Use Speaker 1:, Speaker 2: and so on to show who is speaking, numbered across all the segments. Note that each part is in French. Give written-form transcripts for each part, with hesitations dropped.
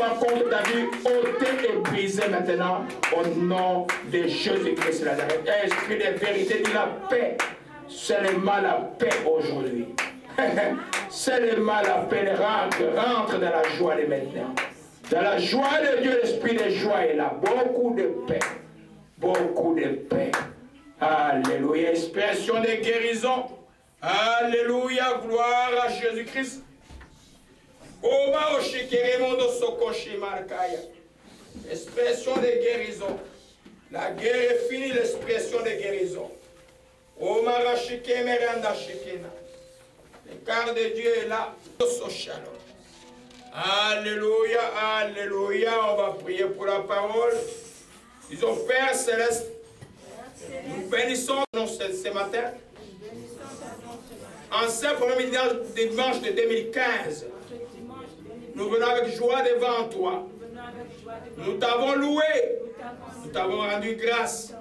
Speaker 1: va contre ta vie, ôté et brisé maintenant au nom de Jésus-Christ de Nazareth. Esprit de vérité, dis la paix. Seulement la paix aujourd'hui. Seulement la paix rentre dans la joie de maintenant. Dans la joie de Dieu, l'esprit de joie est là. Beaucoup de paix. Beaucoup de paix. Alléluia. Expression de guérison. Alléluia. Gloire à Jésus-Christ. Expression de guérison. La guerre est finie, l'expression de guérison. Le quart de Dieu est là. Alléluia, alléluia. On va prier pour la parole. Disons, Père Céleste, nous bénissons ce matin. En ce premier dimanche de 2015, nous venons avec joie devant toi. Nous t'avons loué. Nous t'avons rendu grâce.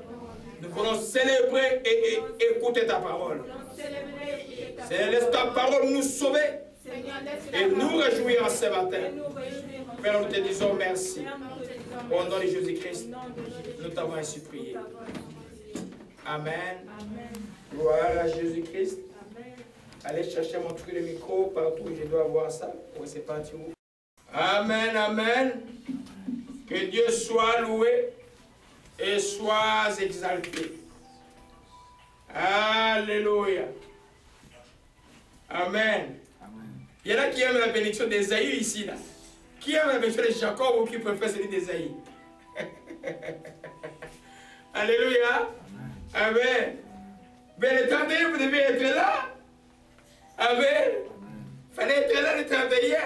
Speaker 1: Nous voulons célébrer et écouter ta parole. Laisse ta parole nous sauver et nous réjouir en ce matin. Père, nous te disons merci. Au nom de Jésus-Christ, nous t'avons ainsi prié. Amen. Gloire à Jésus-Christ. Allez chercher mon truc de micro partout où je dois avoir ça. Oui, c'est parti où? Amen, amen. Que Dieu soit loué et soit exalté. Alléluia. Amen. Il y en a qui aiment la bénédiction d'Ésaïe ici, là. Qui aime la bénédiction de Jacob ou qui préfère celui d'Ésaïe? Alléluia. Amen. Mais le 31, vous devez être là. Amen. Il fallait être là le 31.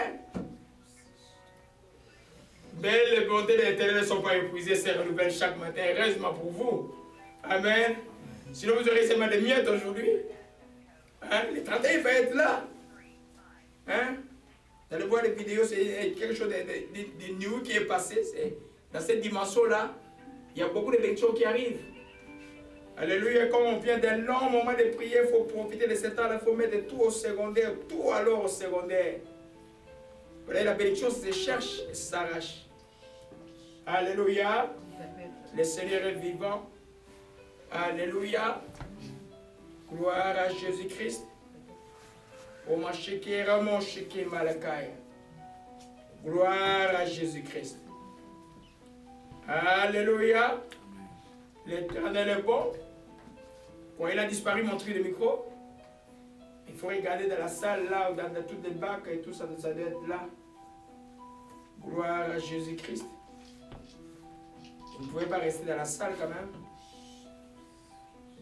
Speaker 1: Mais les bontés de l'Éternel ne sont pas épuisées, se renouvellent chaque matin. Heureusement pour vous. Amen. Sinon vous aurez seulement des miettes aujourd'hui. Hein? Le 31, il va être là. Hein? Vous allez voir les vidéos, c'est quelque chose de nouveau qui est passé. Dans cette dimension-là, il y a beaucoup de bénédictions qui arrivent. Alléluia, quand on vient d'un long moment de prière, il faut profiter de ce temps, il faut mettre tout au secondaire, tout alors au secondaire. Vous voyez, la bénédiction se cherche et s'arrache. Alléluia, le Seigneur est vivant. Alléluia, gloire à Jésus-Christ. Gloire à Jésus-Christ. Alléluia. L'Éternel est bon. Quand il a disparu, mon truc de micro, il faut regarder dans la salle là, ou dans toutes les bacs et tout ça, ça doit être là. Gloire à Jésus-Christ. Vous ne pouvez pas rester dans la salle quand même.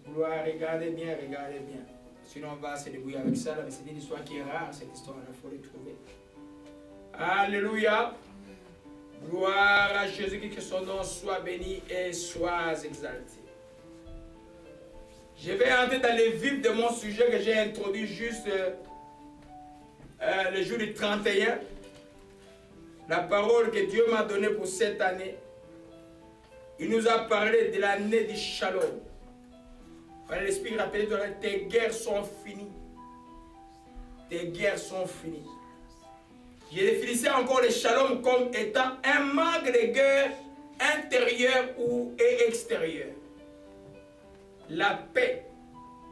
Speaker 1: Gloire, regardez bien, regardez bien. Sinon on va se débrouiller avec ça, mais c'est une histoire qui est rare, cette histoire, il faut le trouver. Alléluia. Gloire à Jésus-Christ, que son nom soit béni et soit exalté. Je vais entrer dans le vif de mon sujet que j'ai introduit juste le jour du 31. La parole que Dieu m'a donnée pour cette année. Il nous a parlé de l'année du shalom. L'Esprit rappelait que tes guerres sont finies. Tes guerres sont finies. Je définissais encore le shalom comme étant un manque de guerre intérieure et extérieure. La paix,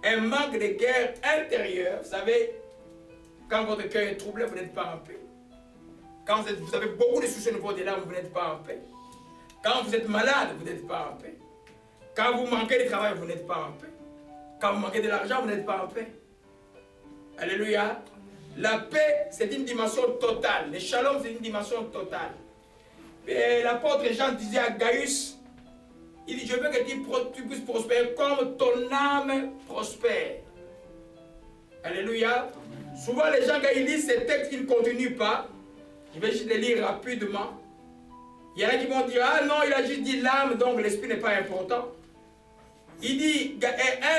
Speaker 1: un manque de guerre intérieure, vous savez, quand votre cœur est troublé, vous n'êtes pas en paix. Quand vous avez beaucoup de soucis au niveau de l'âme, vous n'êtes pas en paix. Quand vous êtes malade, vous n'êtes pas en paix. Quand vous manquez de travail, vous n'êtes pas en paix. Quand vous manquez de l'argent, vous n'êtes pas en paix. Alléluia. La paix, c'est une dimension totale. Le shalom, c'est une dimension totale. Et l'apôtre Jean disait à Gaius, il dit, je veux que tu puisses prospérer comme ton âme prospère. Alléluia. Souvent, les gens, quand ils lisent ces textes, ils ne continuent pas. Je vais juste les lire rapidement. Il y en a qui vont dire, ah non, il a juste dit l'âme, donc l'esprit n'est pas important. Il dit,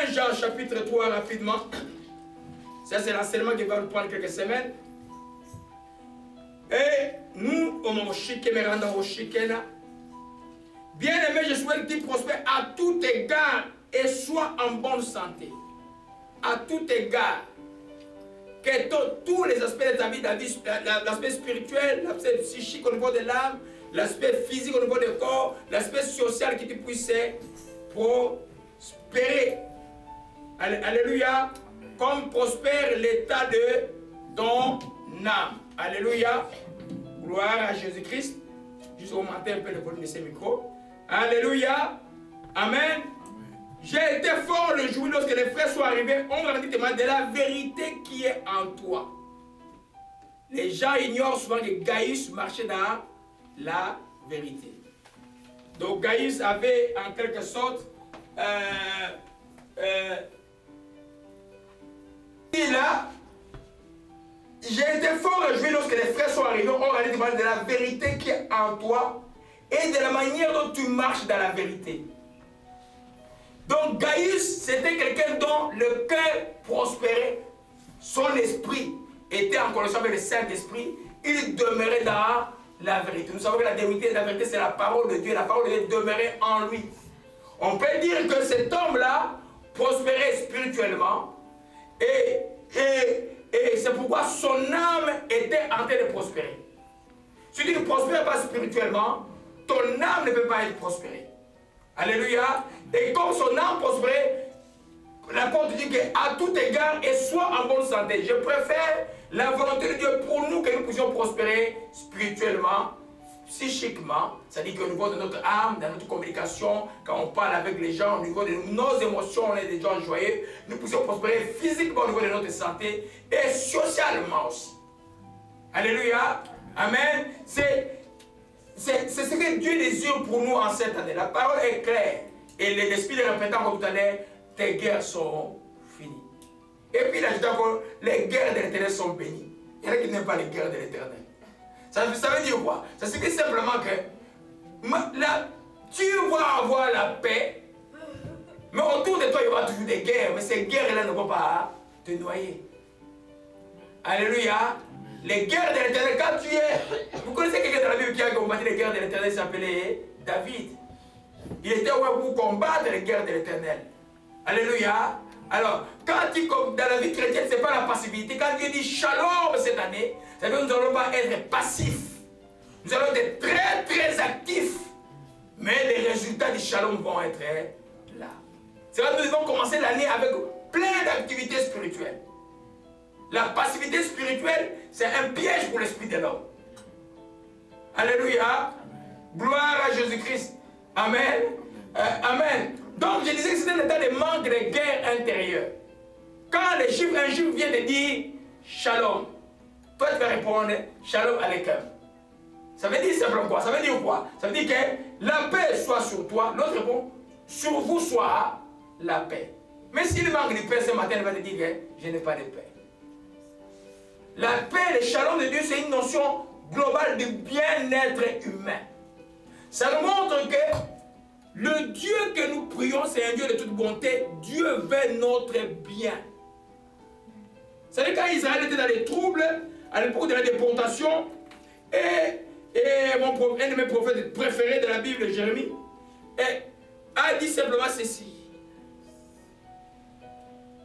Speaker 1: 1 Jean chapitre 3 rapidement. Ça, c'est l'enseignement qui va nous prendre quelques semaines. Et nous, bien aimé, je souhaite qu'il prospère à tout égard et soit en bonne santé. À tout égard. que tous les aspects de ta vie, l'aspect spirituel, l'aspect psychique au niveau de l'âme, l'aspect physique au niveau du corps, l'aspect social, que tu puisses prospérer. Alléluia. Comme prospère l'état de ton âme. Alléluia. Gloire à Jésus-Christ. Juste augmenter un peu le volume de ces micros. Alléluia. Amen. J'ai été fort le jour lorsque les frères sont arrivés. On m'a dit de la vérité qui est en toi. Les gens ignorent souvent que Gaius marchait dans la vérité. Donc Gaius avait en quelque sorte et là, j'ai été fort réjoui lorsque les frères sont arrivés. On m'a dit de la vérité qui est en toi et de la manière dont tu marches dans la vérité. Donc Gaius, c'était quelqu'un dont le cœur prospérait, son esprit était en connexion avec le Saint-Esprit, il demeurait dans la vérité. Nous savons que la vérité, c'est la parole de Dieu. La parole de Dieu demeurait en lui. On peut dire que cet homme-là prospérait spirituellement et c'est pourquoi son âme était en train de prospérer. Si tu ne prospères pas spirituellement, ton âme ne peut pas être prospérée. Alléluia. Et comme son âme prospérait, l'apôtre dit qu'à tout égard, et soit en bonne santé. Je préfère la volonté de Dieu pour nous que nous puissions prospérer spirituellement, psychiquement, c'est-à-dire qu'au niveau de notre âme, dans notre communication, quand on parle avec les gens, au niveau de nos émotions, on est des gens joyeux, nous puissions prospérer physiquement au niveau de notre santé et socialement aussi. Alléluia. Amen. C'est ce que Dieu désire pour nous en cette année. La parole est claire. Et l'Esprit le répétant comme tout à l'heure, tes guerres seront finies. Et puis il ajoute encore, les guerres de l'Éternel sont bénies. Il y en a qui n'aiment pas les guerres de l'Éternel. Ça veut dire quoi? Ça signifie simplement que là, tu vas avoir la paix, mais autour de toi, il y aura toujours des guerres. Mais ces guerres-là ne vont pas te noyer. Alléluia. Les guerres de l'Éternel, quand tu es... Vous connaissez quelqu'un dans la Bible qui a combattu les guerres de l'Éternel, il s'appelait David. Il était ouais pour combattre les guerres de l'Éternel. Alléluia. Alors, quand tu dans la vie chrétienne, ce n'est pas la passivité. Quand Dieu dit shalom cette année, ça veut dire que nous n'allons pas être passifs. Nous allons être très très actifs. Mais les résultats du shalom vont être là. C'est vrai que nous devons commencer l'année avec plein d'activités spirituelles. La passivité spirituelle, c'est un piège pour l'esprit de l'homme. Alléluia. Gloire à Jésus-Christ. Amen. Amen. Donc je disais que c'était un état de manque de guerre intérieure. Quand un juif vient de dire shalom, toi tu vas répondre shalom aleichem. Ça veut dire simplement quoi? Ça veut dire quoi? Ça veut dire que la paix soit sur toi. L'autre répond sur vous soit la paix. Mais s'il manque de paix ce matin, il va te dire que je n'ai pas de paix. La paix, le shalom de Dieu, c'est une notion globale de bien-être humain. Ça nous montre que le Dieu que nous prions, c'est un Dieu de toute bonté. Dieu veut notre bien. Vous savez, quand Israël était dans les troubles, à l'époque de la déportation, et un de mes prophètes préférés de la Bible, Jérémie, a dit simplement ceci.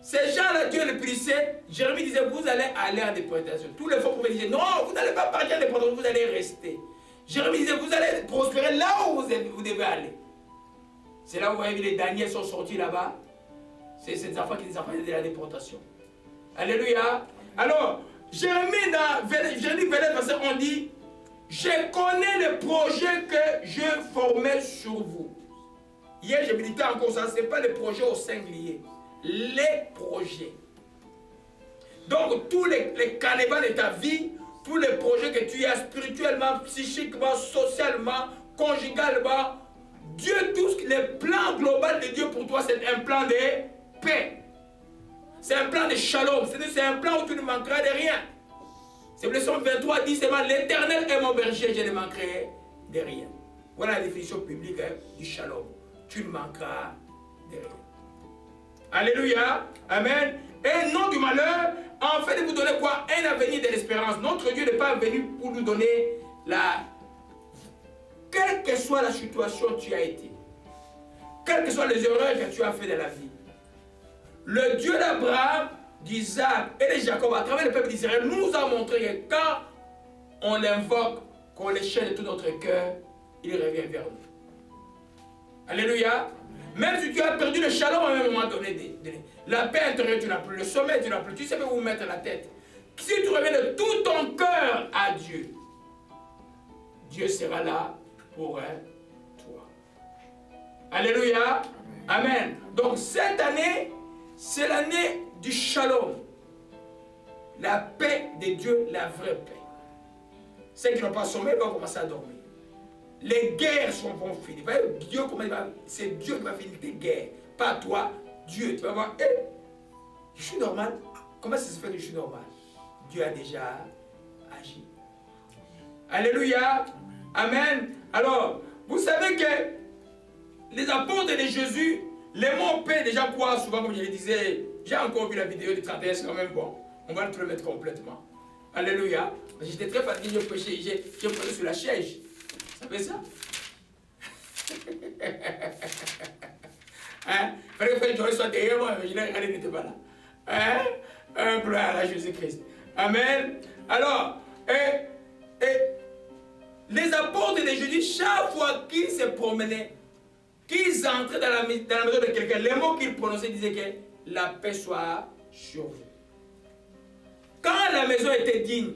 Speaker 1: Ces gens-là, Dieu les punissait. Jérémie disait, vous allez aller en déportation. Tous les faux prophètes disaient, non, vous n'allez pas partir en déportation, vous allez rester. Jérémie disait, vous allez prospérer là où vous devez aller. C'est là où vous voyez les Daniels sont sortis là-bas. C'est ces enfants qui sont des enfants de la déportation. Alléluia. Alors, Jérémie, dans Jérémie 29, verset, on dit, je connais le projet que je formais sur vous. Hier, j'ai médité encore ça, ce n'est pas le projet au singulier. Les projets. Donc, tous les carnavals de ta vie, tous les projets que tu as spirituellement, psychiquement, socialement, conjugalement, Dieu, tous les plans globaux de Dieu pour toi, c'est un plan de paix. C'est un plan de shalom. C'est un plan où tu ne manqueras de rien. C'est le psaume 23 dit seulement l'Éternel est mon berger, je ne manquerai de rien. Voilà la définition publique du shalom. Tu ne manqueras de rien. Alléluia. Amen. Et non du malheur, en fait, de vous donner quoi? Un avenir de l'espérance. Notre Dieu n'est pas venu pour nous donner la... Quelle que soit la situation où tu as été, quelles que soient les erreurs que tu as fait dans la vie, le Dieu d'Abraham d'Isaac et de Jacob, à travers le peuple d'Israël, nous a montré que quand on l'invoque, qu'on le cherche de tout notre cœur, il revient vers nous. Alléluia. Même si tu as perdu le shalom à un moment donné, la paix intérieure, tu n'as plus, le sommeil, tu n'as plus, tu sais pas où mettre la tête. Si tu reviens de tout ton cœur à Dieu, Dieu sera là pour toi. Alléluia. Amen. Donc cette année, c'est l'année du shalom. La paix de Dieu, la vraie paix. Ceux qui n'ont pas sommeil vont commencer à dormir. Les guerres sont finies. C'est Dieu qui va finir tes guerres. Pas toi, Dieu. Tu vas voir, je suis normal. Comment ça se fait que je suis normal? Dieu a déjà agi. Alléluia. Amen. Alors, vous savez que les apôtres de Jésus, les mots paix, déjà quoi, souvent comme je le disais, j'ai encore vu la vidéo du 31, c'est quand même bon. On va le mettre complètement. Alléluia. J'étais très fatigué, j'ai prêché, j'ai prêché sur la chaise. Ça fait ça? Hein? Il fallait que Joël soit derrière moi, mais je n'ai n'était pas là. Hein? Gloire à Jésus-Christ. Amen. Alors, les apôtres de Jésus, chaque fois qu'ils se promenaient, qu'ils entraient dans la maison de quelqu'un, les mots qu'ils prononçaient disaient que la paix soit sur vous. Quand la maison était digne,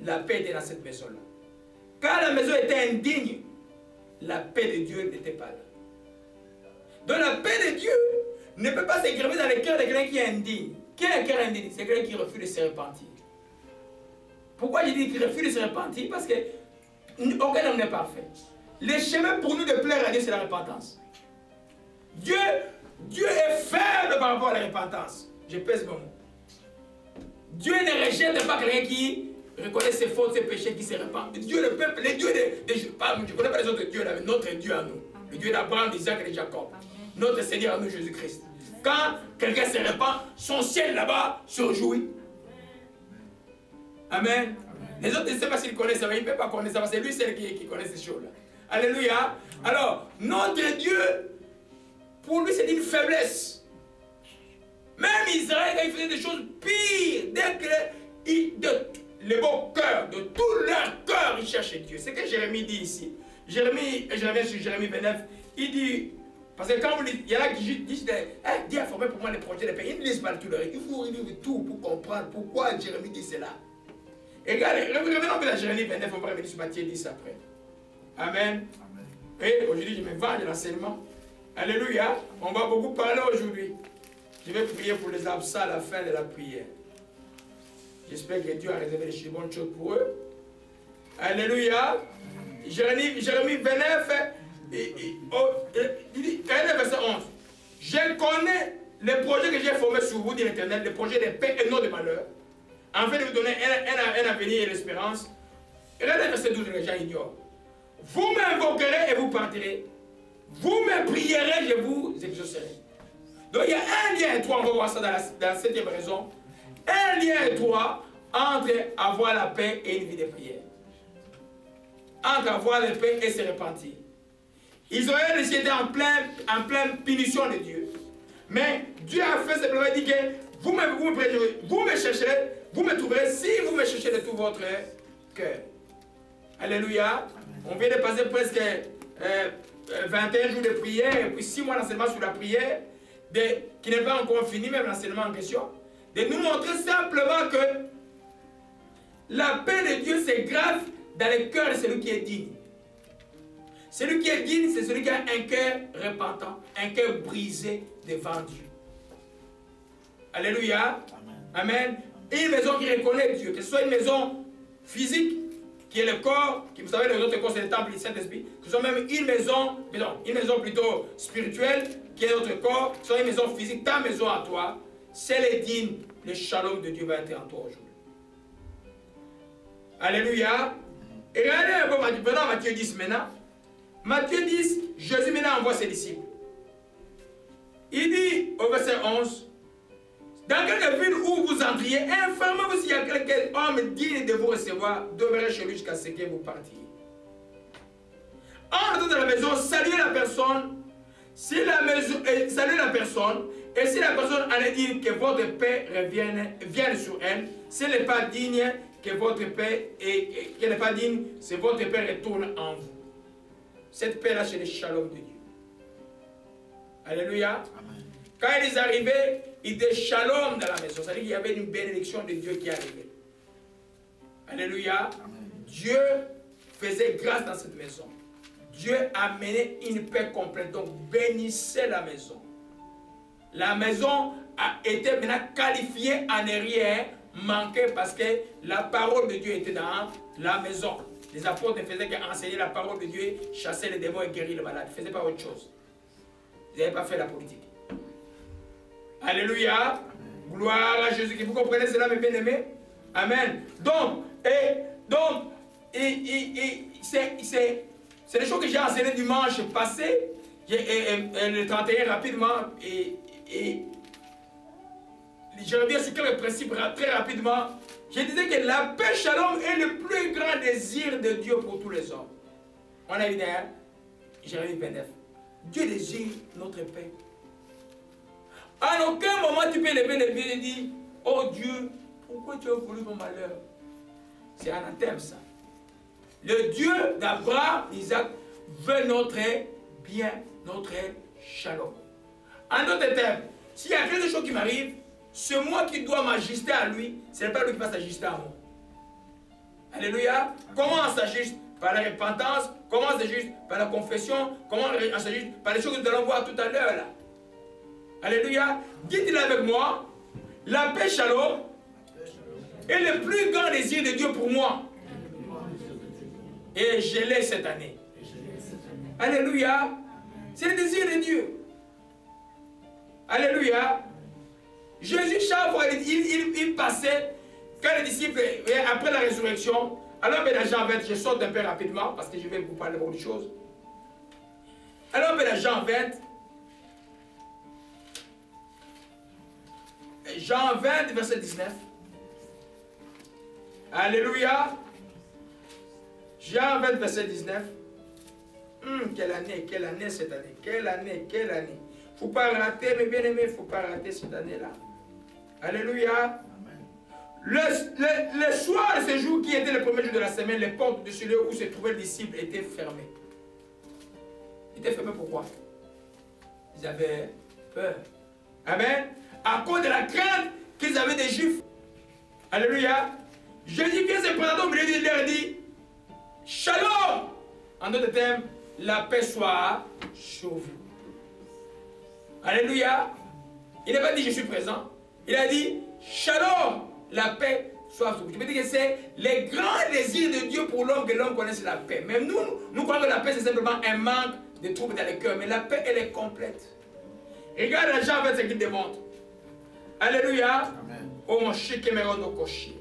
Speaker 1: la paix était dans cette maison-là. Quand la maison était indigne, la paix de Dieu n'était pas là. Donc la paix de Dieu ne peut pas s'écrire dans le cœur de quelqu'un qui est indigne. Qui est un cœur indigne? C'est quelqu'un qui refuse de se repentir. Pourquoi je dis qu'il refuse de se repentir? Parce qu'aucun homme n'est parfait. Le chemin pour nous de plaire à Dieu, c'est la repentance. Dieu est faible par rapport à la repentance. Je pèse mon mot. Dieu ne rejette pas quelqu'un qui reconnaît ses fautes, ses péchés, qui se repent. Dieu, le peuple, les dieux je ne connais pas les autres dieux, mais notre Dieu à nous. Le Dieu d'Abraham, d'Isaac et de Jacob. Notre Seigneur à nous, Jésus-Christ. Quand quelqu'un se repent, son ciel là-bas se réjouit. Amen. Les autres ne savent pas s'ils connaissent, mais ils ne peuvent pas connaître ça. C'est lui seul qui connaît ces choses-là. Alléluia. Alors, notre Dieu, pour lui, c'est une faiblesse. Même Israël, quand il faisait des choses pires, dès que le bon cœur, de tout leur cœur, ils cherchaient Dieu. C'est ce que Jérémie dit ici. Jérémie, et je reviens sur Jérémie 29, il dit, parce que quand vous dites, il y en a qui disent, Dieu a formé pour moi les projets de paix. Ils ne lisent pas tout leur. Il faut lire tout pour comprendre pourquoi Jérémie dit cela. Et regardez, revenons à Jérémie 29, on va revenir sur Matthieu 10 après. Amen. Et aujourd'hui, je me vends de l'enseignement. Alléluia. On va beaucoup parler aujourd'hui. Je vais prier pour les absents à la fin de la prière. J'espère que Dieu a réservé des bonnes choses pour eux. Alléluia. Jérémie 29, il dit, verset 11. Je connais les projets que j'ai formés sur vous, dit l'Éternel, les projets de paix et non de malheur, afin de vous donner un avenir et l'espérance. Et là, le verset 12, les gens ignorent. Vous m'invoquerez et vous partirez. Vous me prierez, je vous exaucerai. Donc il y a un lien étroit, on va voir ça dans la 7e raison. Un lien étroit entre avoir la paix et une vie de prière. Entre avoir la paix et se repentir. Israël était en pleine punition de Dieu. Mais Dieu a fait simplement dit que vous me chercherez, vous me trouverez si vous me cherchez de tout votre cœur. Alléluia. On vient de passer presque 21 jours de prière et puis 6 mois d'enseignement sur la prière, qui n'est pas encore fini, même l'enseignement en question. De nous montrer simplement que la paix de Dieu, c'est grave dans le cœur de celui qui est digne. Celui qui est digne, c'est celui qui a un cœur repentant, un cœur brisé devant Dieu. Alléluia. Amen. Et une maison qui reconnaît Dieu, que ce soit une maison physique, qui est le corps, qui vous savez, les autres corps, c'est le temple du Saint-Esprit, que ce soit même une maison plutôt spirituelle, qui est notre corps, que ce soit une maison physique, ta maison à toi, c'est le digne, le shalom de Dieu va être en toi aujourd'hui. Alléluia. Et regardez un peu maintenant Matthieu 10 maintenant. Matthieu 10, Jésus maintenant envoie ses disciples. Il dit au verset 11, dans quelque ville où vous entriez, informez-vous s'il y a quelqu'un homme digne de vous recevoir, demeurez chez lui jusqu'à ce que vous partiez. En entrant dans la maison, saluez la personne. Si la maison, saluez la personne. personne, et si la personne en est digne, que votre paix vienne sur elle. Si elle n'est pas digne, que votre paix, et qu'elle n'est pas digne, c'est votre paix retourne en vous. Cette paix-là, c'est le shalom de Dieu. Alléluia. Amen. Quand ils arrivaient, il était shalom dans la maison. C'est-à-dire qu'il y avait une bénédiction de Dieu qui arrivait. Alléluia. Amen. Dieu faisait grâce dans cette maison. Dieu amenait une paix complète. Donc, bénissez la maison. La maison a été maintenant qualifiée à ne rien manquer parce que la parole de Dieu était dans la maison. Les apôtres ne faisaient qu'enseigner la parole de Dieu, chasser les démons et guérir les malades. Ils ne faisaient pas autre chose. Ils n'avaient pas fait la politique. Alléluia. Amen. Gloire à Jésus. Vous comprenez cela, mes bien-aimés? Amen. Donc, c'est des choses que j'ai enseignées dimanche passé, le 31 rapidement, et je reviens sur quelques principes très rapidement. Je disais que la paix shalom est le plus grand désir de Dieu pour tous les hommes. On a vu derrière, Jérémie 29. Dieu désire notre paix. À aucun moment tu peux lever les pieds et dire, oh Dieu, pourquoi tu as voulu mon malheur? C'est un anathème ça. Le Dieu d'Abraham, Isaac, veut notre bien, notre shalom. En d'autres termes, s'il y a quelque chose qui m'arrive, c'est moi qui dois m'ajuster à lui, ce n'est pas lui qui va s'ajuster à moi. Alléluia. Comment on s'ajuste? Par la repentance. Comment on s'ajuste? Par la confession. Comment on s'ajuste? Par les choses que nous allons voir tout à l'heure là. Alléluia. Dites-le avec moi. La paix shalom est le plus grand désir de Dieu pour moi. Et je l'ai cette année. Alléluia. C'est le désir de Dieu. Alléluia. Jésus, chaque fois, il passait, quand les disciples, après la résurrection, alors dans Jean 20, je saute un peu rapidement, parce que je vais vous parler de beaucoup de choses. Alors dans Jean 20, Jean 20, verset 19. Alléluia. Jean 20, verset 19. Quelle année cette année, quelle année. Il ne faut pas rater, mes bien-aimés, il ne faut pas rater cette année-là. Alléluia. Le soir de ce jour qui était le premier jour de la semaine, les portes de celui où se trouvait le disciple étaient fermées. Ils étaient fermées pourquoi? Ils avaient peur. Amen. À cause de la crainte qu'ils avaient des Juifs. Alléluia. Jésus vient se présenter au milieu de leur dit Shalom. En d'autres termes, la paix soit sur vous. Alléluia. Il n'a pas dit je suis présent. Il a dit Shalom, la paix soit sur vous. Je veux dire que c'est le grand désir de Dieu pour l'homme que l'homme connaisse la paix. Même nous croyons que la paix c'est simplement un manque de troubles dans le cœur. Mais la paix elle est complète. Regarde la Jean 20 ce qu'il démontre. Alléluia. Oh mon chic no koshi.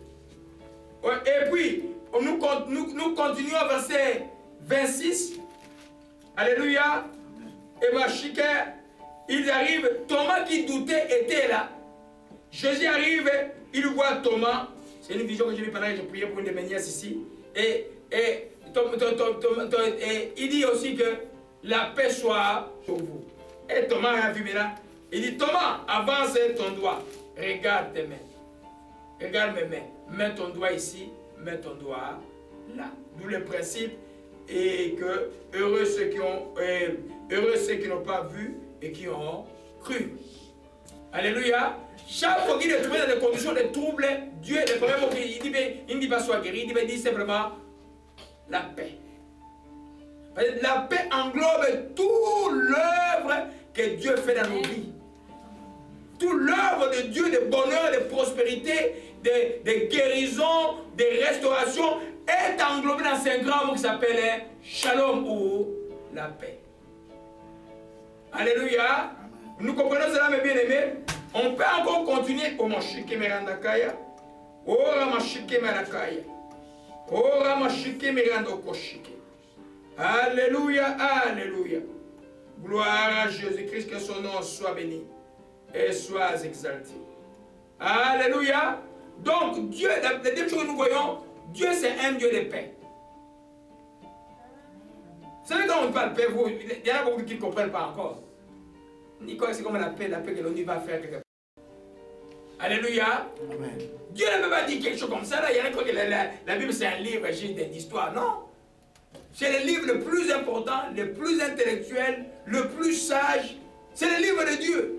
Speaker 1: Et puis nous continuons au verset 26. Alléluia. Et ma chic, il arrive, Thomas qui doutait était là. Jésus arrive, il voit Thomas. C'est une vision que j'ai vue pendant que je priais pour une de mes nièces ici. Et il dit aussi que la paix soit sur vous. Et Thomas a vu maintenant. Il dit Thomas, avance ton doigt. Regarde tes mains. Regarde mes mains. Mets ton doigt ici, mets ton doigt là. D'où le principe et que heureux ceux qui n'ont pas vu et qui ont cru. Alléluia. Chaque fois qu'il est trouvé dans des conditions de trouble, Dieu, le premier mot il ne dit pas soit guéri, il dit simplement la paix. La paix englobe toute l'œuvre que Dieu fait dans nos vies. Toute l'œuvre de Dieu, de bonheur, de prospérité, de guérison, de restauration est englobée dans ce grand mot qui s'appelle Shalom ou la paix. Alléluia. Nous comprenons cela, mes bien-aimés. On peut encore continuer. Oh, machike merandakaya. Oh, machike merakaya. Oh, machike merandokoshike. Alléluia, alléluia. Gloire à Jésus-Christ, que son nom soit béni et soit exalté. Alléluia. Donc, Dieu, la deuxième chose que nous voyons, Dieu c'est un Dieu de paix. Vous savez quand on parle de paix, il y en a beaucoup qui ne comprennent pas encore. Nicolas, c'est comme la paix que l'on y va faire quelque part. Alléluia.
Speaker 2: Amen.
Speaker 1: Dieu ne peut pas dire quelque chose comme ça. Là. Il y en a qui croient que la Bible c'est un livre juste d'histoire. Non. C'est le livre le plus important, le plus intellectuel, le plus sage. C'est le livre de Dieu.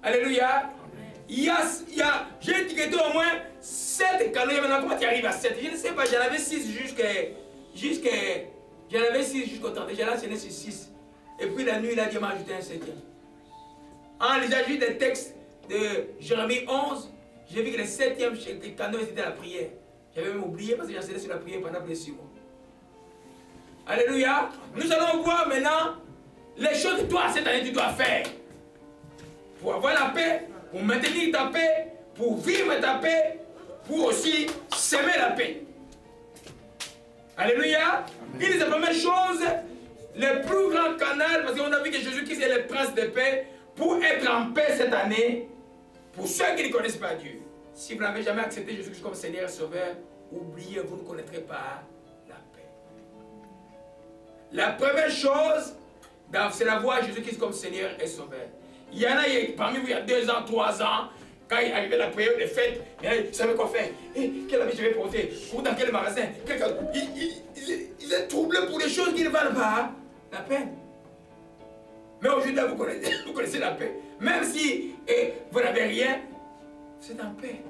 Speaker 1: Alléluia. J'ai étiqueté au moins 7 canons. Maintenant, comment tu arrives à 7? Je ne sais pas, j'en avais 6 jusqu'au 30. J'ai enchaîné sur 6. Et puis la nuit, Dieu m'a ajouté un 7e. En lisant juste des textes de Jérémie 11, j'ai vu que le 7e canon c'était la prière. J'avais même oublié parce que j'enseignais sur la prière pendant plus de 6 mois. Alléluia. Nous allons voir maintenant les choses que toi, cette année, tu dois faire. Pour avoir la paix, pour maintenir ta paix, pour vivre ta paix, pour aussi s'aimer la paix. Alléluia. Une des premières choses, le plus grand canal, parce qu'on a vu que Jésus-Christ est le prince de paix, pour être en paix cette année, pour ceux qui ne connaissent pas Dieu. Si vous n'avez jamais accepté Jésus-Christ comme Seigneur et Sauveur, oubliez, vous ne connaîtrez pas la paix. La première chose, c'est d'avoir Jésus-Christ comme Seigneur et Sauveur. Il y en a parmi vous, il y a 2 ans, 3 ans, quand il arrivait la période des fêtes, ils savaient quoi faire. Quel habit je vais porter? Ou dans quel magasin? Ils sont troublés pour des choses qui ne valent pas la peine. Mais aujourd'hui, vous connaissez la paix. Même si vous n'avez rien, c'est en paix.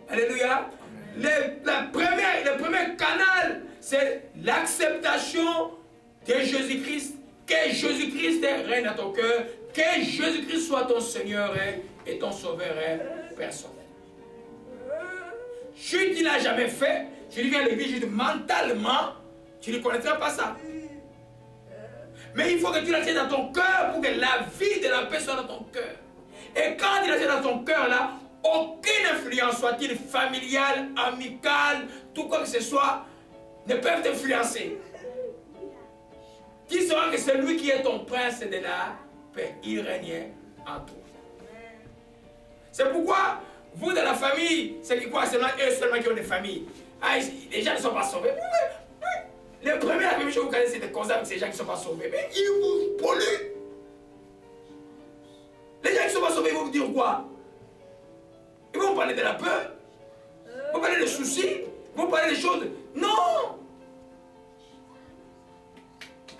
Speaker 1: Alléluia. Le premier canal, c'est l'acceptation de Jésus-Christ. Que Jésus-Christ règne dans ton cœur. Que Jésus-Christ soit ton Seigneur et ton Sauveur personnel. Si tu ne l'as jamais fait, tu viens à l'église mentalement, tu ne connaîtras pas ça. Mais il faut que tu la tiennes dans ton cœur pour que la vie de la paix soit dans ton cœur. Et quand tu la tiens dans ton cœur là, aucune influence, soit-il familiale, amicale, tout quoi que ce soit, ne peuvent t'influencer. Tu sauras que c'est lui qui est ton prince de la paix. Il règne en toi. C'est pourquoi, vous dans la famille, c'est quoi? C'est eux seulement qui ont des familles. Les gens ne sont pas sauvés. Les premiers, la première chose que vous connaissez, c'est de causer avec ces gens qui ne sont pas sauvés. Mais ils vous polluent. Les gens qui ne sont pas sauvés, ils vont vous dire quoi? Ils vont vous parler de la peur. Ils vont parler des soucis. Ils vont parler des choses. Non!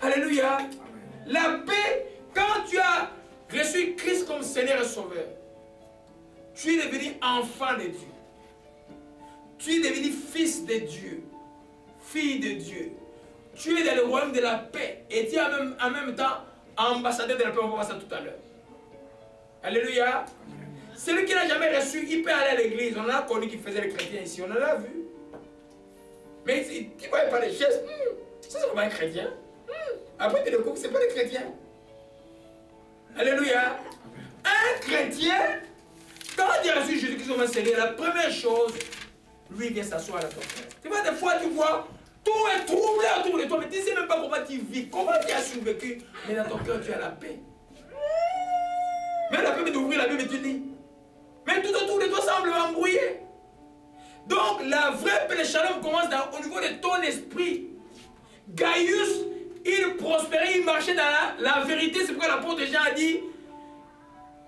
Speaker 1: Alléluia. Amen. La paix, quand tu as reçu Christ comme Seigneur et Sauveur, tu es devenu enfant de Dieu. Tu es devenu fils de Dieu. Fille de Dieu. Tu es dans le royaume de la paix. Et tu es en même temps ambassadeur de la paix. On va voir ça tout à l'heure. Alléluia. Amen. Celui qui n'a jamais reçu, il peut aller à l'église. On a connu qui faisait les chrétiens ici. On en a vu. Mais tu ne voyais pas les chaises. Ça, c'est vraiment un chrétien. Après, tu découvres que ce n'est pas des chrétiens. Alléluia. Un chrétien, quand il a reçu Jésus-Christ comme Seigneur, la première chose, lui vient s'asseoir à ton cœur. Tu vois, des fois, tu vois, tout est troublé autour de toi, mais tu ne sais même pas comment tu vis, comment tu as survécu, mais dans ton cœur, tu as la paix. Mais la paix, mais d'ouvrir la Bible et tu lis. Mais tout autour de toi semble embrouillé. Donc, la vraie paix de Shalom commence au niveau de ton esprit. Gaius, il prospérait, il marchait dans la vérité. C'est pourquoi l'apôtre Jean a dit,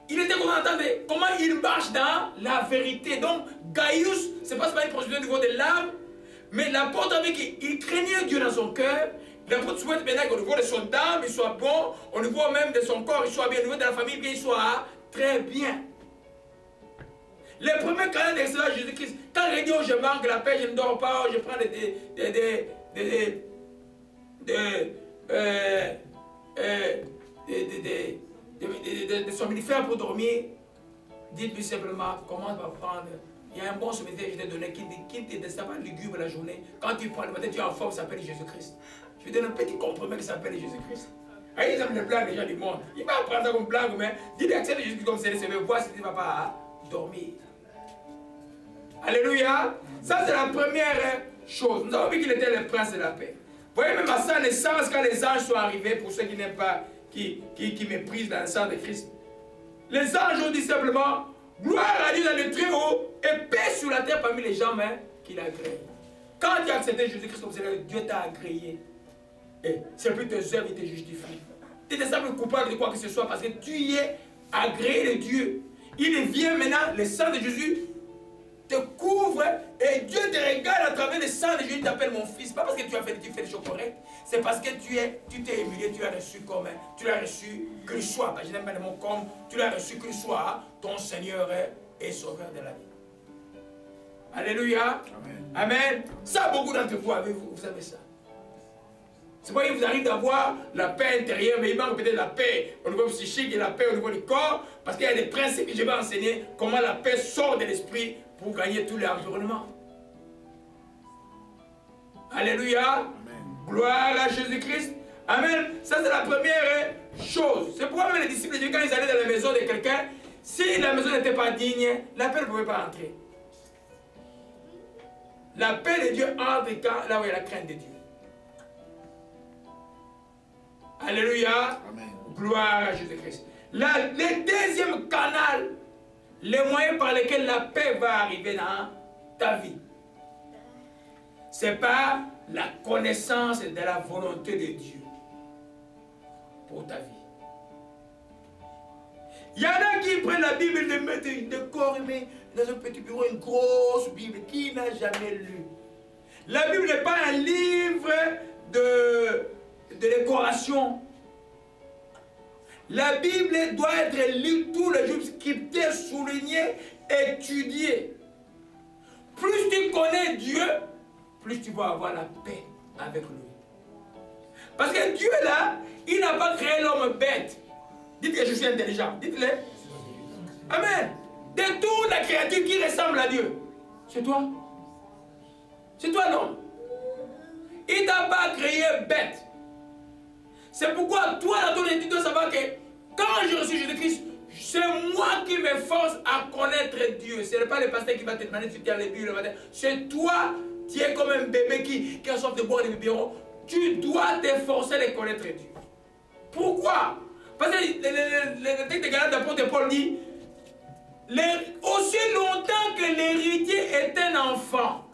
Speaker 1: il était content d'entendre comment il marche dans la vérité. Donc, Gaius, ce n'est pas seulement une prospérité au niveau de l'âme, mais l'apôtre a dit qu'il craignait Dieu dans son cœur. L'apôtre souhaite maintenant qu'au niveau de son âme, il soit bon, au niveau même de son corps, il soit bien, au niveau de la famille, il soit très bien. Les premiers canaux d'excellence de Jésus-Christ, quand il dit, oh, je manque la paix, je ne dors pas, oh, je prends des somnifères pour dormir, dites-lui simplement comment tu vas prendre. Il y a un bon somnifère que je t'ai donné qui te destabilise lugubre la journée. Quand tu prends le matin, tu es en forme, ça s'appelle Jésus-Christ. Je te donne un petit comprimé qui s'appelle Jésus-Christ. Ils aiment les blagues, les gens du monde. Il va prendre ça comme blague, mais dis-lui accepte Jésus-Christ comme c'est le voir si tu ne vas pas dormir. Alléluia. Ça, c'est la première chose. Nous avons vu qu'il était le prince de la paix. Vous voyez, même à sa naissance, quand les anges sont arrivés, pour ceux qui n'aiment pas, qui méprisent la naissance de Christ, les anges ont dit simplement, gloire à Dieu dans le très haut et paix sur la terre parmi les gens qu'il a agréés. Quand tu as accepté Jésus-Christ comme Seigneur, Dieu t'a agréé. Et c'est plus tes œuvres qui te justifient. Tu te sembles coupable de quoi que ce soit parce que tu es agréé de Dieu. Il vient maintenant, le sang de Jésus te couvre et Dieu te regarde à travers le sang de Jésus, t'appelle mon fils. Pas parce que tu fais les choses correctes, c'est parce que tu t'es humilié, tu l'as reçu comme, tu l'as reçu qu'il soit, je n'aime pas le mot comme, tu l'as reçu qu'il soit ton Seigneur et Sauveur de la vie. Alléluia. Amen. Amen. Ça, beaucoup d'entre vous avez, vous savez ça. C'est pas qu'il vous arrive d'avoir la paix intérieure, mais il manque peut-être la paix au niveau psychique et la paix au niveau du corps, parce qu'il y a des principes que je vais enseigner, comment la paix sort de l'esprit pour gagner tous les environnements. Alléluia. Amen. Gloire à Jésus-Christ. Amen. Ça, c'est la première chose. C'est pourquoi même les disciples de Dieu, quand ils allaient dans la maison de quelqu'un, si la maison n'était pas digne, la paix ne pouvait pas entrer. La paix de Dieu entre quand, là où il y a la crainte de Dieu. Alléluia. Amen. Gloire à Jésus-Christ. Le deuxième canal, les moyens par lesquels la paix va arriver dans ta vie, c'est par la connaissance de la volonté de Dieu pour ta vie. Il y en a qui prennent la Bible de mettre de corps, mais dans un petit bureau, une grosse Bible. Qui n'a jamais lu? La Bible n'est pas un livre de décoration. La Bible doit être lue tous les jours, scriptée, soulignée, étudiée. Plus tu connais Dieu, plus tu vas avoir la paix avec lui. Parce que Dieu là, il n'a pas créé l'homme bête. Dites que je suis intelligent. Dites-le. Amen. De toute la créature qui ressemble à Dieu, c'est toi. C'est toi l'homme. Il t'a pas créé bête. C'est pourquoi toi, dans ton étude, tu dois savoir que quand je reçois Jésus-Christ, c'est moi qui me force à connaître Dieu. Ce n'est pas le pasteur qui va te demander si tu as les Bibles le matin. C'est toi, tu es comme un bébé qui a soif de boire des biberons. Tu dois t'efforcer de connaître Dieu. Pourquoi? Parce que le texte de Galates d'apôtre Paul dit, aussi longtemps que l'héritier est un enfant,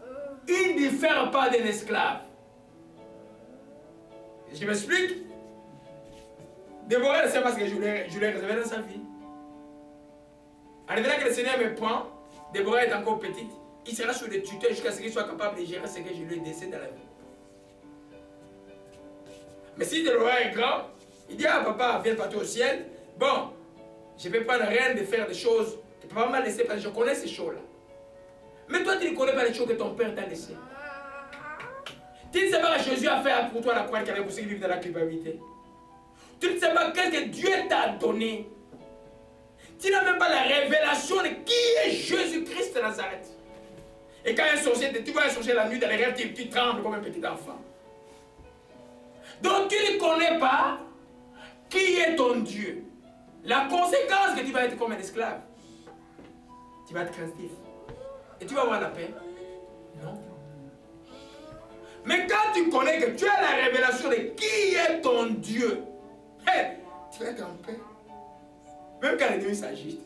Speaker 1: il ne diffère pas d'un esclave. Je m'explique. Déborah ne sait pas ce que je l'ai réservé dans sa vie. En revenant que le Seigneur me prend, Déborah est encore petite, il sera sur le tuteur jusqu'à ce qu'il soit capable de gérer ce que je lui ai laissé dans la vie. Mais si Déborah est grand, il dit, ah papa, viens partir au ciel. Bon, je ne vais pas rien de faire des choses que papa m'a laissé parce que je connais ces choses-là. Mais toi, tu ne connais pas les choses que ton père t'a laissées. Tu ne sais pas que Jésus a fait pour toi la croix qui avait poussé vivre dans la culpabilité. Tu ne sais pas qu'est-ce que Dieu t'a donné. Tu n'as même pas la révélation de qui est Jésus-Christ de Nazareth. Et quand un sorcier, tu vois un sorcier la nuit dans les rêves, tu trembles comme un petit enfant. Donc tu ne connais pas qui est ton Dieu. La conséquence que tu vas être comme un esclave. Tu vas être craintif. Et tu vas avoir la paix. Non. Mais quand tu connais que tu as la révélation de qui est ton Dieu, hey, tu vas être en paix. Même quand l'ennemi s'agite.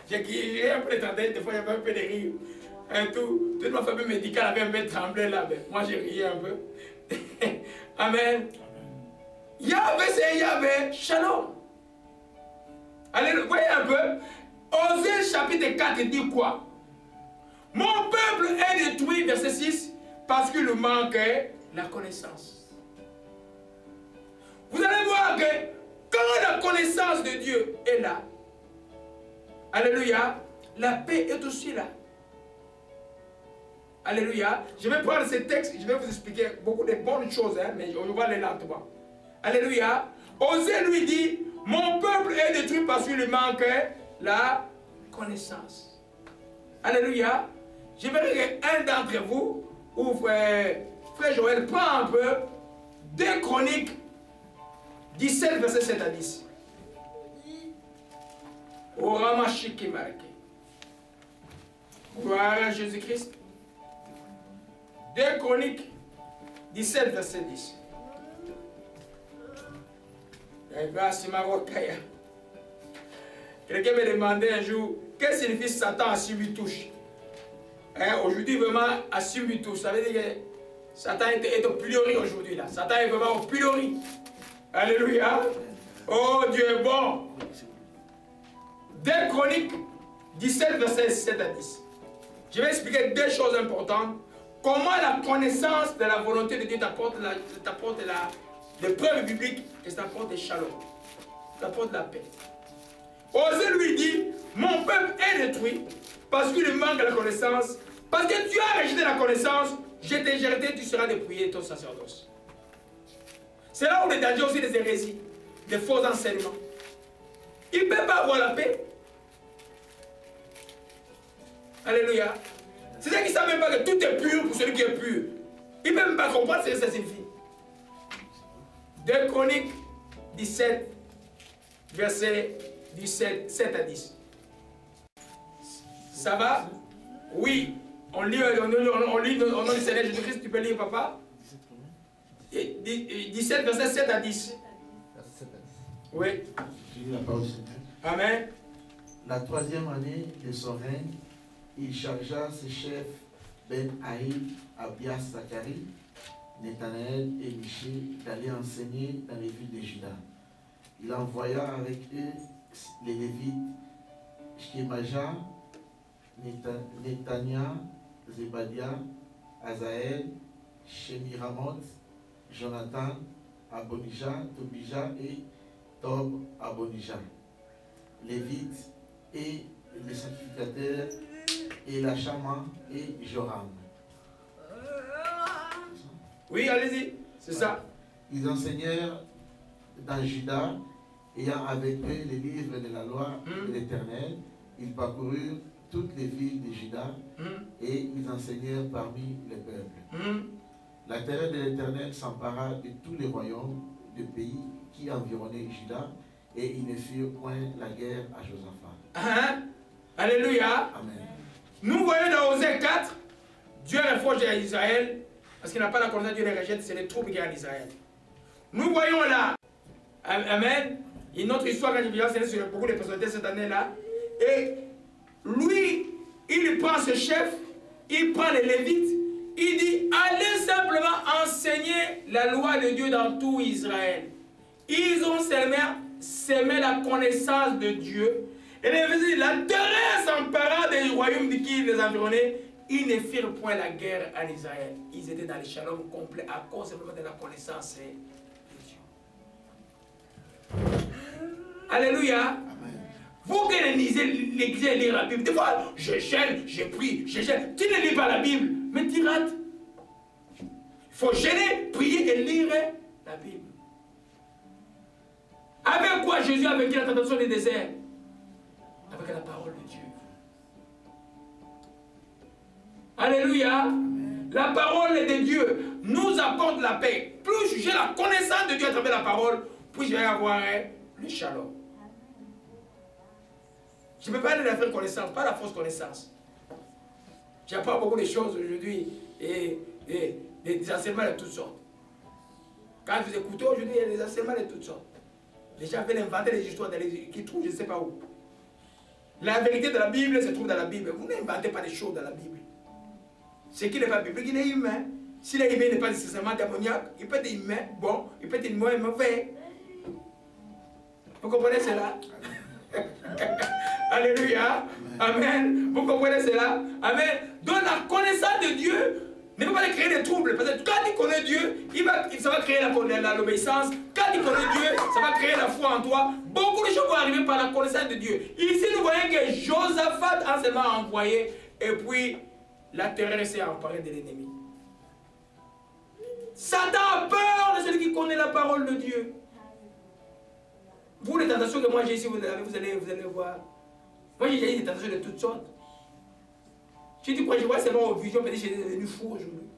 Speaker 1: J'ai un peu de tendance, des fois il y avait un peu de rire. Toute ma famille médicale avait un peu tremblé là. Mais moi j'ai ri un peu. Amen. Yahvé, Shalom. Allez, voyez un peu. Osée chapitre 4 dit quoi? Mon peuple est détruit, verset 6, parce qu'il lui manque la connaissance. Vous allez voir que quand la connaissance de Dieu est là, alléluia, la paix est aussi là. Alléluia. Je vais prendre ce texte, je vais vous expliquer beaucoup de bonnes choses, hein, mais on va aller lentement. Alléluia. Osée lui dit, mon peuple est détruit parce qu'il lui manque la connaissance. Alléluia. Je verrai qu'un d'entre vous, ou frère Joël, prend un peu 2 Chroniques 17, verset 7 à 10. Au Ramachi qui marqué. Gloire à Jésus-Christ. 2 Chroniques 17, verset 10. Quelqu'un me demandait un jour, qu'est-ce que signifie Satan à 8 touches? Aujourd'hui, vraiment, à 8 touches. Ça veut dire que Satan est au pilori aujourd'hui là. Satan est vraiment au pilori. Alléluia. Oh, Dieu est bon. 2 Chroniques 17, verset 7 à 10. Je vais expliquer 2 choses importantes. Comment la connaissance de la volonté de Dieu t'apporte les preuves bibliques et ça t'apporte le shalom. Ça t'apporte la paix. Osée lui dit, mon peuple est détruit parce qu'il manque de la connaissance. Parce que tu as rejeté la connaissance, je t'ai jeté, tu seras dépouillé de ton sacerdoce. C'est là où le danger aussi des hérésies, des faux enseignements. Il ne peut pas avoir la paix. Alléluia. C'est ça qui ne savent même pas que tout est pur pour celui qui est pur. Il ne peut même pas comprendre ce que ça signifie. 2 Chroniques 17, verset 7 à 10. Ça va? Oui. On lit au nom du Seigneur Jésus-Christ. Tu peux lire, papa? 17, verset 7 à 10. Oui.
Speaker 2: Je lis la parole du Seigneur.
Speaker 1: Amen.
Speaker 2: La 3e année de son règne, il chargea ses chefs Ben-Haïl, Abias, Zacharie, Nathanaël et Michée d'aller enseigner dans les villes de Juda. Il envoya avec eux les Lévites, Shemaja, Netania, Zebadia, Azaël, Shemiramoth, Jonathan, Abonija, Tobija et Tob Abonija. Lévites et les sacrificateurs et la Chama et Joram.
Speaker 1: Oui, allez-y, c'est ça.
Speaker 2: Ils enseignèrent dans Juda, ayant avec eux les livres de la loi de l'Éternel. Ils parcoururent toutes les villes de Juda et ils enseignèrent parmi les peuples. La terreur de l'Éternel s'empara de tous les royaumes de pays qui environnaient Juda et ils ne firent point la guerre à Josaphat.
Speaker 1: Alléluia.
Speaker 2: Amen.
Speaker 1: Nous voyons dans Osée 4, Dieu reproche à Israël parce qu'il n'a pas la connaissance, Dieu les rejette, c'est les troubles qui y a en Israël. Nous voyons là, amen, une autre histoire quand je viens sur beaucoup de personnalités cette année-là. Et lui, il prend ce chef, il prend les Lévites, il dit, allez simplement enseigner la loi de Dieu dans tout Israël. Ils ont semé la connaissance de Dieu. Et les Lévites, la terreur s'empara des royaumes de qui les environnaient. Ils ne firent point la guerre en Israël. Ils étaient dans le shalom complet à cause simplement de la connaissance de Dieu. Alléluia. Amen. Vous qui lisez lire la Bible, des fois, je gêne, je prie, je gêne. Tu ne lis pas la Bible, mais tu rates. Il faut gêner, prier et lire la Bible. Avec quoi Jésus a vaincu la tentation du désert? Avec la parole de Dieu. Alléluia. Amen. La parole de Dieu nous apporte la paix. Plus j'ai la connaissance de Dieu à travers la parole, plus je vais avoir le shalom. Je ne peux pas aller la vraie connaissance, pas la fausse connaissance. J'apprends beaucoup de choses aujourd'hui et des enseignements de toutes sortes. Quand vous écoutez aujourd'hui, il y a des enseignements de toutes sortes. Les gens veulent inventer des histoires qui trouvent je ne sais pas où. La vérité de la Bible se trouve dans la Bible. Vous n'inventez pas des choses dans la Bible. Ce qui n'est pas biblique, il est humain. Si l'humain n'est pas nécessairement démoniaque, il peut être humain, bon, il peut être humain mauvais. Vous comprenez cela? Alléluia. Amen. Vous comprenez cela? Amen. Donc la connaissance de Dieu ne peut pas créer des troubles. Parce que quand il connaît Dieu, ça va créer l'obéissance. Quand il connaît Dieu, ça va créer la foi en toi. Beaucoup de choses vont arriver par la connaissance de Dieu. Ici, nous voyons que Josaphat a seulement envoyé et puis la terreur s'est emparée de l'ennemi. Satan a peur de celui qui connaît la parole de Dieu. Vous, les tentations que moi j'ai ici, vous allez voir. Moi j'ai des tentations de toutes sortes. Je dis quoi, je vois seulement aux visions, peut-être que j'étais devenu fou aujourd'hui.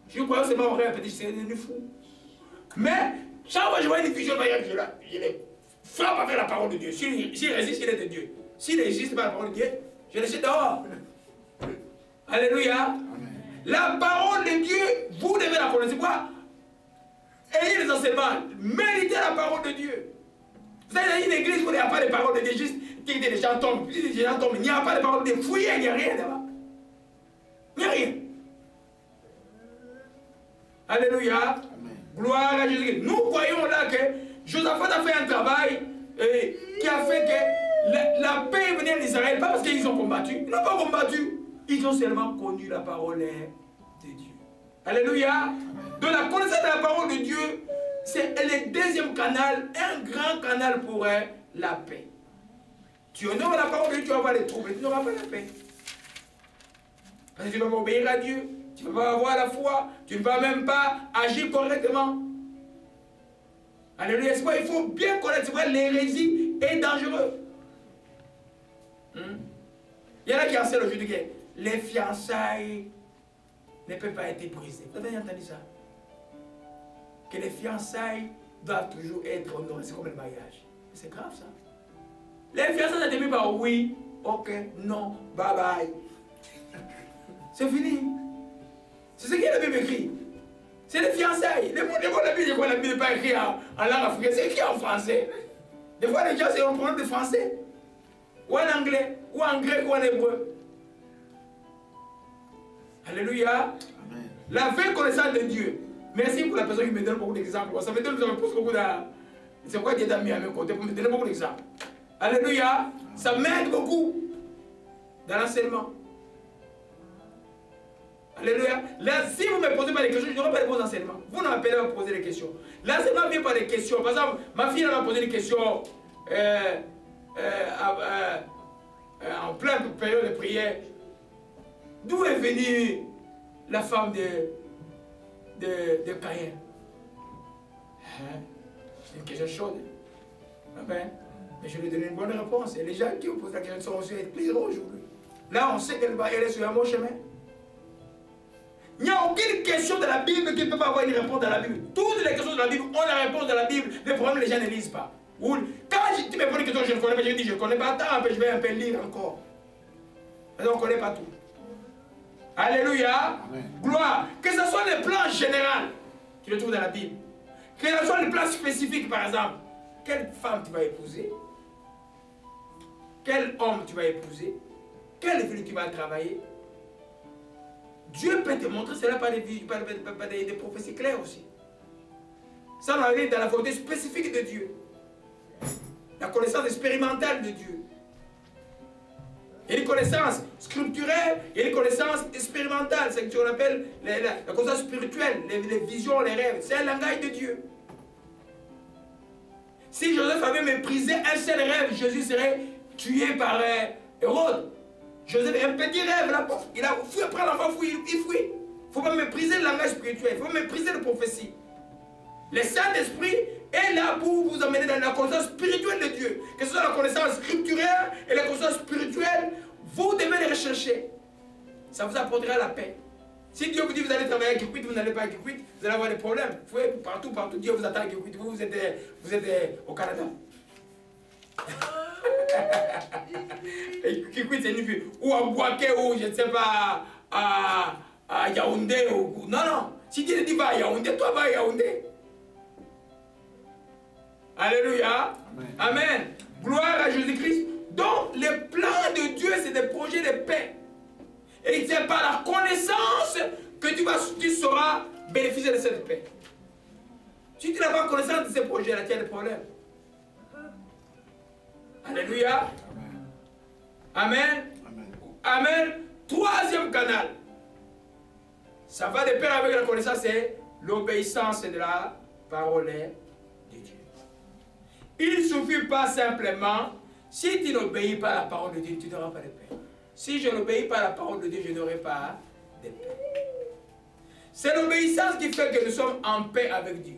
Speaker 1: Je crois seulement au rêve, peut-être que j'étais devenu fou. Mais chaque fois que je vois une vision, je les frappe avec la parole de Dieu. S'il résiste, il est de Dieu. S'il n'existe pas la parole de Dieu, je le laisse dehors. Alléluia. Amen. La parole de Dieu, vous devez la connaître. Quoi? Ayez les enseignements. Méritez la parole de Dieu. Vous avez une église où il n'y a pas de parole de Dieu, juste les gens tombent, il n'y a pas de parole de Dieu. Fouillez, il n'y a rien là-bas. Il n'y a rien. Alléluia.
Speaker 2: Amen.
Speaker 1: Gloire à Jésus. Nous voyons là que Josaphat a fait un travail qui a fait que la paix est venue en Israël, pas parce qu'ils ont combattu. Ils n'ont pas combattu. Ils ont seulement connu la parole de Dieu. Alléluia. Donc la connaissance de la parole de Dieu, c'est le deuxième canal, un grand canal pour la paix. Tu honores la parole de Dieu, tu vas avoir les troubles, tu n'auras pas la paix. Parce que tu ne vas pas obéir à Dieu, tu ne vas pas avoir la foi, tu ne vas même pas agir correctement. Alléluia. Il faut bien connaître, l'hérésie est dangereuse. Il y en a qui enseignent aujourd'hui que les fiançailles ne peuvent pas être brisées. Vous avez entendu ça? Que les fiançailles doivent toujours être honorées. C'est comme le mariage. C'est grave ça. Les fiançailles sont terminées par oui, ok, non, bye bye. C'est fini. C'est ce que la Bible écrit. C'est les fiançailles. Les mots de la Bible, la Bible n'est pas écrit en langue africaine, c'est écrit en français. Des fois, les gens, c'est un problème de français. Ou en anglais, ou en grec, ou en hébreu. Alléluia. Amen. La vraie connaissance de Dieu. Merci pour la personne qui me donne beaucoup d'exemples. Ça me donne beaucoup de... C'est quoi Dieu t'a mis à mes côtés pour me donner beaucoup d'exemples. Alléluia. Ça m'aide beaucoup dans l'enseignement. Alléluia. Là, si vous ne me posez pas des questions, je n'aurai pas de bons enseignements. Vous n'appelez pas à poser des questions. L'enseignement vient par des questions. Par exemple, ma fille m'a posé des questions en pleine période de prière. D'où est venue la femme de Caïn? C'est une question chaude. Ah ben, mais je lui ai donné une bonne réponse. Et les gens qui vous posent la question sont aussi plus heureux aujourd'hui. Là, on sait qu'elle est sur un bon chemin. Il n'y a aucune question de la Bible qui ne peut pas avoir une réponse dans la Bible. Toutes les questions de la Bible ont la réponse dans la Bible. Le problème, les gens ne lisent pas. Ou, quand tu me poses une question, je ne connais pas, je dis je ne connais pas. Attends, je vais un peu lire encore. Mais on ne connaît pas tout. Alléluia. Amen. Gloire. Que ce soit les plans généraux, tu le trouves dans la Bible. Que ce soit les plans spécifiques, par exemple. Quelle femme tu vas épouser? Quel homme tu vas épouser? Quelle ville tu vas travailler? Dieu peut te montrer cela par des prophéties claires aussi. Ça, on arrive dans la volonté spécifique de Dieu. La connaissance expérimentale de Dieu. Il y a une connaissance scripturaire, il y a une connaissance expérimentale. C'est ce qu'on appelle la connaissance spirituelle, les visions, les rêves. C'est un langage de Dieu. Si Joseph avait méprisé un seul rêve, Jésus serait tué par Hérode. Joseph a un petit rêve là, il a fui après l'enfant, il fuit. Il ne faut pas mépriser le langage spirituel, il faut mépriser la prophétie. Le Saint-Esprit est là pour vous amener dans la connaissance spirituelle de Dieu. Que ce soit la connaissance scripturaire et la connaissance spirituelle, vous devez les rechercher. Ça vous apportera la paix. Si Dieu vous dit que vous allez travailler à Kikwit, vous n'allez pas à Kikwit, vous allez avoir des problèmes. Vous voyez, partout, Dieu vous attend à Kikwit. Vous êtes au Canada. Kikwit, c'est une ville. Ou à Bouaké, ou je ne sais pas, à Yaoundé. Ou... Non. Si Dieu dit va à Yaoundé, toi va à Yaoundé. Alléluia. Amen. Amen. Gloire à Jésus-Christ. Donc, les plans de Dieu, c'est des projets de paix. Et c'est par la connaissance que tu sauras bénéficier de cette paix. Si tu n'as pas connaissance de ces projets-là, tu as des problèmes. Alléluia. Amen. Amen. Amen. Troisième canal. Ça va de pair avec la connaissance, c'est l'obéissance de la parole de Dieu. Il ne suffit pas simplement, si tu n'obéis pas à la parole de Dieu, tu n'auras pas de paix. Si je n'obéis pas à la parole de Dieu, je n'aurai pas de paix. C'est l'obéissance qui fait que nous sommes en paix avec Dieu.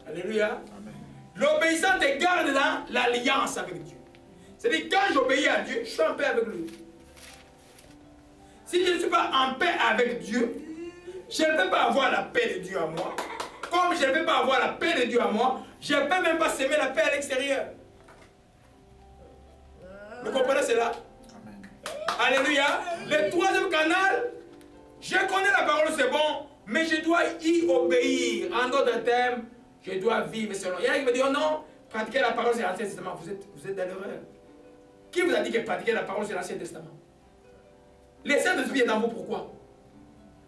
Speaker 1: Alléluia. L'obéissance te garde dans l'alliance avec Dieu. C'est-à-dire quand j'obéis à Dieu, je suis en paix avec lui. Si je ne suis pas en paix avec Dieu, je ne peux pas avoir la paix de Dieu à moi. Comme je ne peux pas avoir la paix de Dieu à moi, je ne peux même pas semer la paix à l'extérieur. Vous comprenez cela? Amen. Alléluia. Le troisième canal, je connais la parole, c'est bon, mais je dois y obéir. En d'autres termes, je dois vivre selon. Il y en a qui me disent, oh non, pratiquer la parole c'est l'Ancien Testament. Vous êtes dans l'erreur. Qui vous a dit que pratiquer la parole c'est l'Ancien Testament? Le Saint-Esprit est dans vous, pourquoi?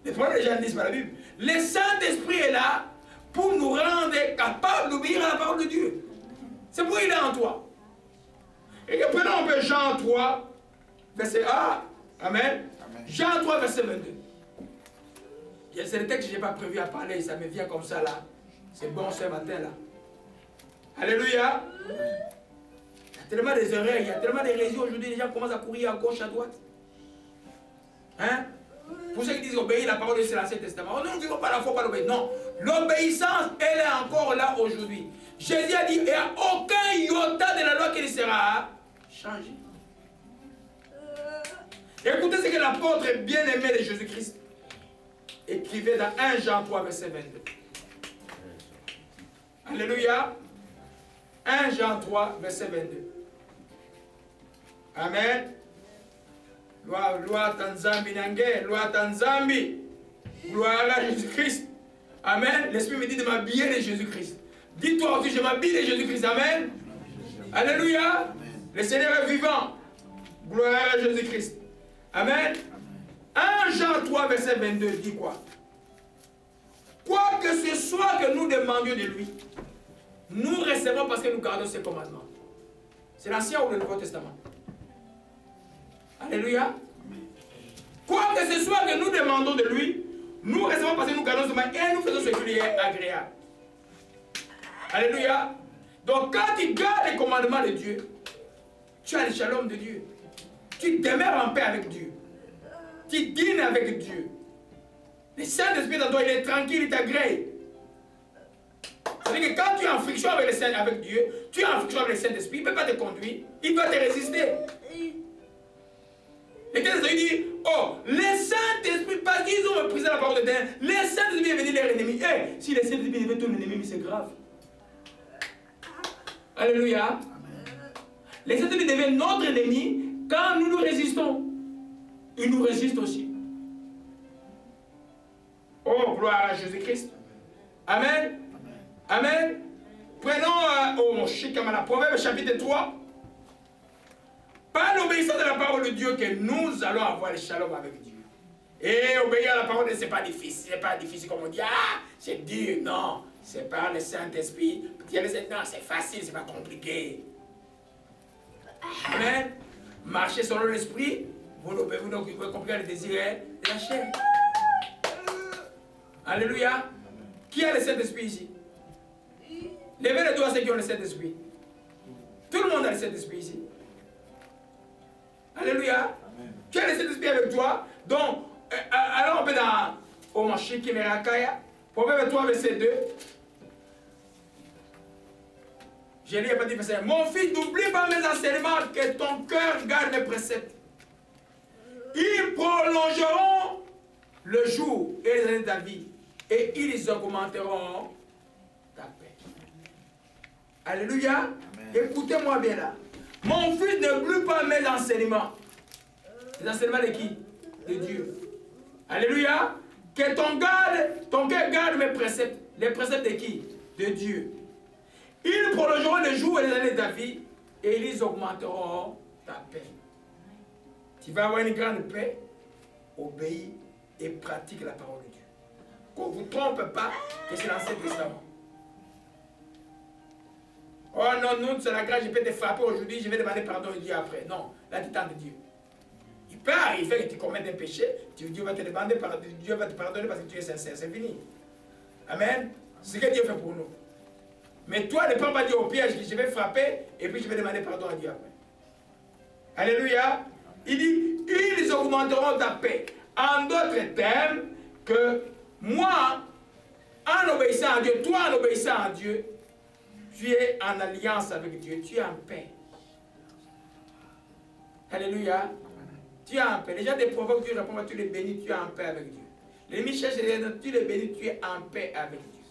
Speaker 1: Le problème, les gens disent par la Bible. Le Saint-Esprit est là pour nous rendre capables d'obéir à la parole de Dieu. C'est pourquoi il est en toi. Et que prenons un peu Jean 3, verset 1. Amen. Amen. Jean 3, verset 22. C'est le texte que je n'ai pas prévu à parler, ça me vient comme ça là. C'est bon ce matin là. Alléluia. Il y a tellement des erreurs, il y a tellement d'hérésies aujourd'hui, les gens commencent à courir à gauche, à droite. Hein? Pour ceux qui disent obéir la parole de Dieu, c'est l'Ancien Testament. Oh, nous ne vivons pas la foi, pas l'obéissance. Non, l'obéissance, elle est encore là aujourd'hui. Jésus a dit, il n'y a aucun iota de la loi qui ne sera changé. Écoutez ce que l'apôtre bien-aimé de Jésus-Christ écrivait dans 1 Jean 3, verset 22. Alléluia. 1 Jean 3, verset 22. Amen. Gloire Tanzambi Nange, gloire Tanzambi. Gloire à Jésus-Christ. Amen. L'Esprit me dit de m'habiller de Jésus-Christ. Dis-toi aussi, je m'habille de Jésus-Christ. Amen. Alléluia. Le Seigneur est vivant. Gloire à Jésus-Christ. Amen. 1 Jean 3, verset 22 dit quoi? Quoi que ce soit que nous demandions de lui, nous recevons parce que nous gardons ses commandements. C'est l'Ancien ou le Nouveau Testament? Alléluia. Quoi que ce soit que nous demandons de lui, nous recevons parce que nous gardons ses commandements et nous faisons ce qui lui est agréable. Alléluia. Donc quand tu gardes les commandements de Dieu, tu as le shalom de Dieu. Tu demeures en paix avec Dieu. Tu dînes avec Dieu. Le Saint-Esprit dans toi, il est tranquille, il t'agrée. C'est-à-dire que quand tu es en friction avec Dieu, tu es en friction avec le Saint-Esprit, il ne peut pas te conduire, il va te résister. Et quand ils disent, oh, le Saint-Esprit, parce qu'ils ont méprisé la parole de Dieu, le Saint-Esprit est venu leur ennemi. Hey, si le Saint-Esprit devient ton ennemi, c'est grave. Alléluia. Le Saint-Esprit devient notre ennemi quand nous nous résistons. Il nous résiste aussi. Oh, gloire à Jésus-Christ. Amen. Amen. Prenons la Proverbe chapitre 3. Par l'obéissance de la parole de Dieu que nous allons avoir le shalom avec Dieu. Et obéir à la parole de Dieu, ce n'est pas difficile. C'est pas difficile comme on dit. Ah, c'est dur. Non. C'est par le Saint-Esprit. Non, c'est facile, c'est pas compliqué. Amen. Marcher selon l'esprit, vous ne comprenez le désir de la chair. Alléluia. Qui a le Saint-Esprit ici? Levez les doigts à ceux qui ont le Saint-Esprit. Tout le monde a le Saint-Esprit ici. Alléluia. Tu as le Saint-Esprit avec toi. Donc, alors on peut dans Omashi Kimerakaya, Proverbe 3, verset 2. Je lis pas dit verset. Mon fils, n'oublie pas mes enseignements, que ton cœur garde mes préceptes. Ils prolongeront le jour et les années de ta vie, et ils augmenteront ta paix. Alléluia. Écoutez-moi bien là. Mon fils, n'oublie pas mes enseignements. Les enseignements de qui? De Dieu. Alléluia. Que ton cœur garde mes préceptes. Les préceptes de qui? De Dieu. Ils prolongeront les jours et les années de ta vie, et ils augmenteront ta paix. Tu vas avoir une grande paix, obéis et pratique la parole de Dieu. Qu'on ne vous trompe pas que c'est l'Ancien Testament. Oh non, non, c'est la grâce, je peux te frapper aujourd'hui, je vais demander pardon à Dieu après. Non, là tu tentes Dieu. Il peut arriver que tu commettes un péché, Dieu va te demander pardon, Dieu va te pardonner parce que tu es sincère, c'est fini. Amen. C'est ce que Dieu fait pour nous. Mais toi, ne prends pas Dieu au piège, je vais frapper et puis je vais demander pardon à Dieu après. Alléluia. Il dit, ils augmenteront ta paix. En d'autres termes, que moi, en obéissant à Dieu, toi en obéissant à Dieu, tu es en alliance avec Dieu, tu es en paix. Alléluia. Tu es en paix. Les gens te provoquent, Dieu répond, tu les bénis, tu es en paix avec Dieu. L'ennemi cherche, tu les bénis, tu es en paix avec Dieu.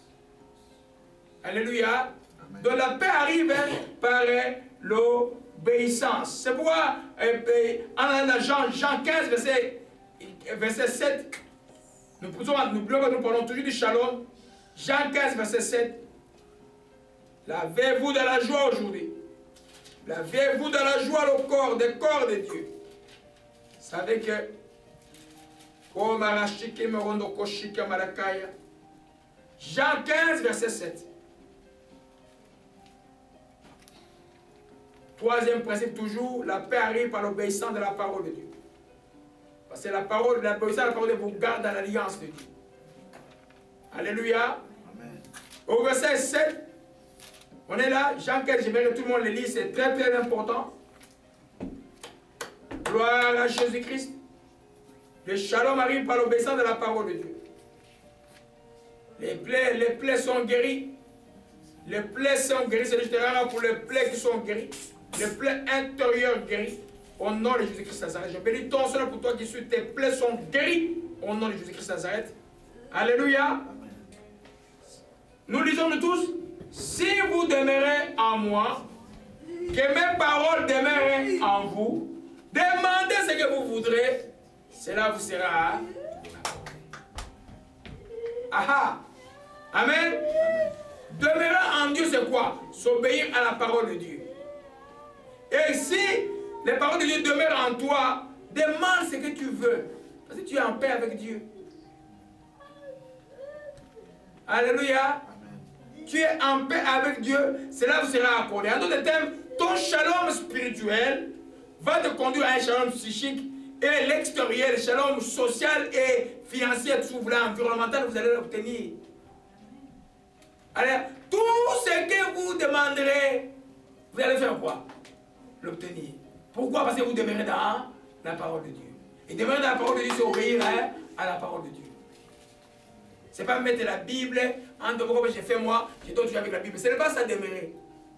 Speaker 1: Alléluia. Amen. Donc la paix arrive par l'obéissance. C'est pourquoi en Jean 15, verset 7, nous parlons toujours du shalom. Jean 15, verset 7. Lavez-vous dans la joie aujourd'hui. Lavez-vous dans la joie le corps de Dieu. Vous savez que Jean 15, verset 7. Troisième principe, toujours, la paix arrive par l'obéissance de la parole de Dieu. Parce que l'obéissance de la parole de Dieu vous garde dans l'alliance de Dieu. Alléluia. Amen. Au verset 7, on est là, Jean 15, j'aimerais que tout le monde le lise, c'est très très important. Gloire à Jésus-Christ. Le shalom arrive par l'obéissance de la parole de Dieu. Les plaies sont guéries. Les plaies sont guéries, c'est littéralement pour les plaies qui sont guéries. Les plaies intérieures guéries. Au nom de Jésus-Christ Nazareth. Je bénis ton Seigneur pour toi qui suis. Tes plaies sont guéries. Au nom de Jésus-Christ Nazareth. Alléluia. Nous lisons nous tous. Si vous demeurez en moi, que mes paroles demeurent en vous, demandez ce que vous voudrez, cela vous sera. Aha. Amen. Demeurer en Dieu, c'est quoi? S'obéir à la parole de Dieu. Et si les paroles de Dieu demeurent en toi, demande ce que tu veux. Parce que tu es en paix avec Dieu. Alléluia. Tu es en paix avec Dieu, cela vous sera accordé. En d'autres termes, ton shalom spirituel va te conduire à un shalom psychique et l'extérieur, le shalom social et financier, tout environnemental, vous allez l'obtenir. Alors, tout ce que vous demanderez, vous allez faire quoi? L'obtenir. Pourquoi? Parce que vous demeurez dans la parole de Dieu. Et demeurer dans la parole de Dieu, c'est obéir à la parole de Dieu. Ce n'est pas mettre la Bible en dehors, comme j'ai fait moi, j'ai d'autres avec la Bible. Ce n'est pas ça demeurer.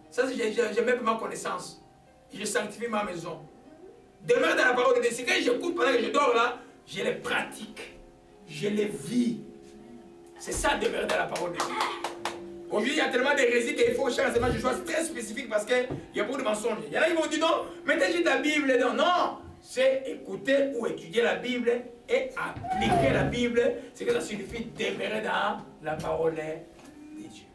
Speaker 1: Ça, j'ai même ma connaissance. Je sanctifie ma maison. Demeurer dans la parole de Dieu. C'est quand j'écoute pendant que je dors là, je les pratique. Je les vis. C'est ça demeurer dans la parole de Dieu. Aujourd'hui, il y a tellement d'hérésies qu'il faut chercher un enseignement très spécifique parce qu'il y a beaucoup de mensonges. Il y en a qui vont dire non, mettez juste la Bible dedans. Non, c'est écouter ou étudier la Bible et appliquer la Bible. C'est que ça signifie demeurer dans la parole de Dieu.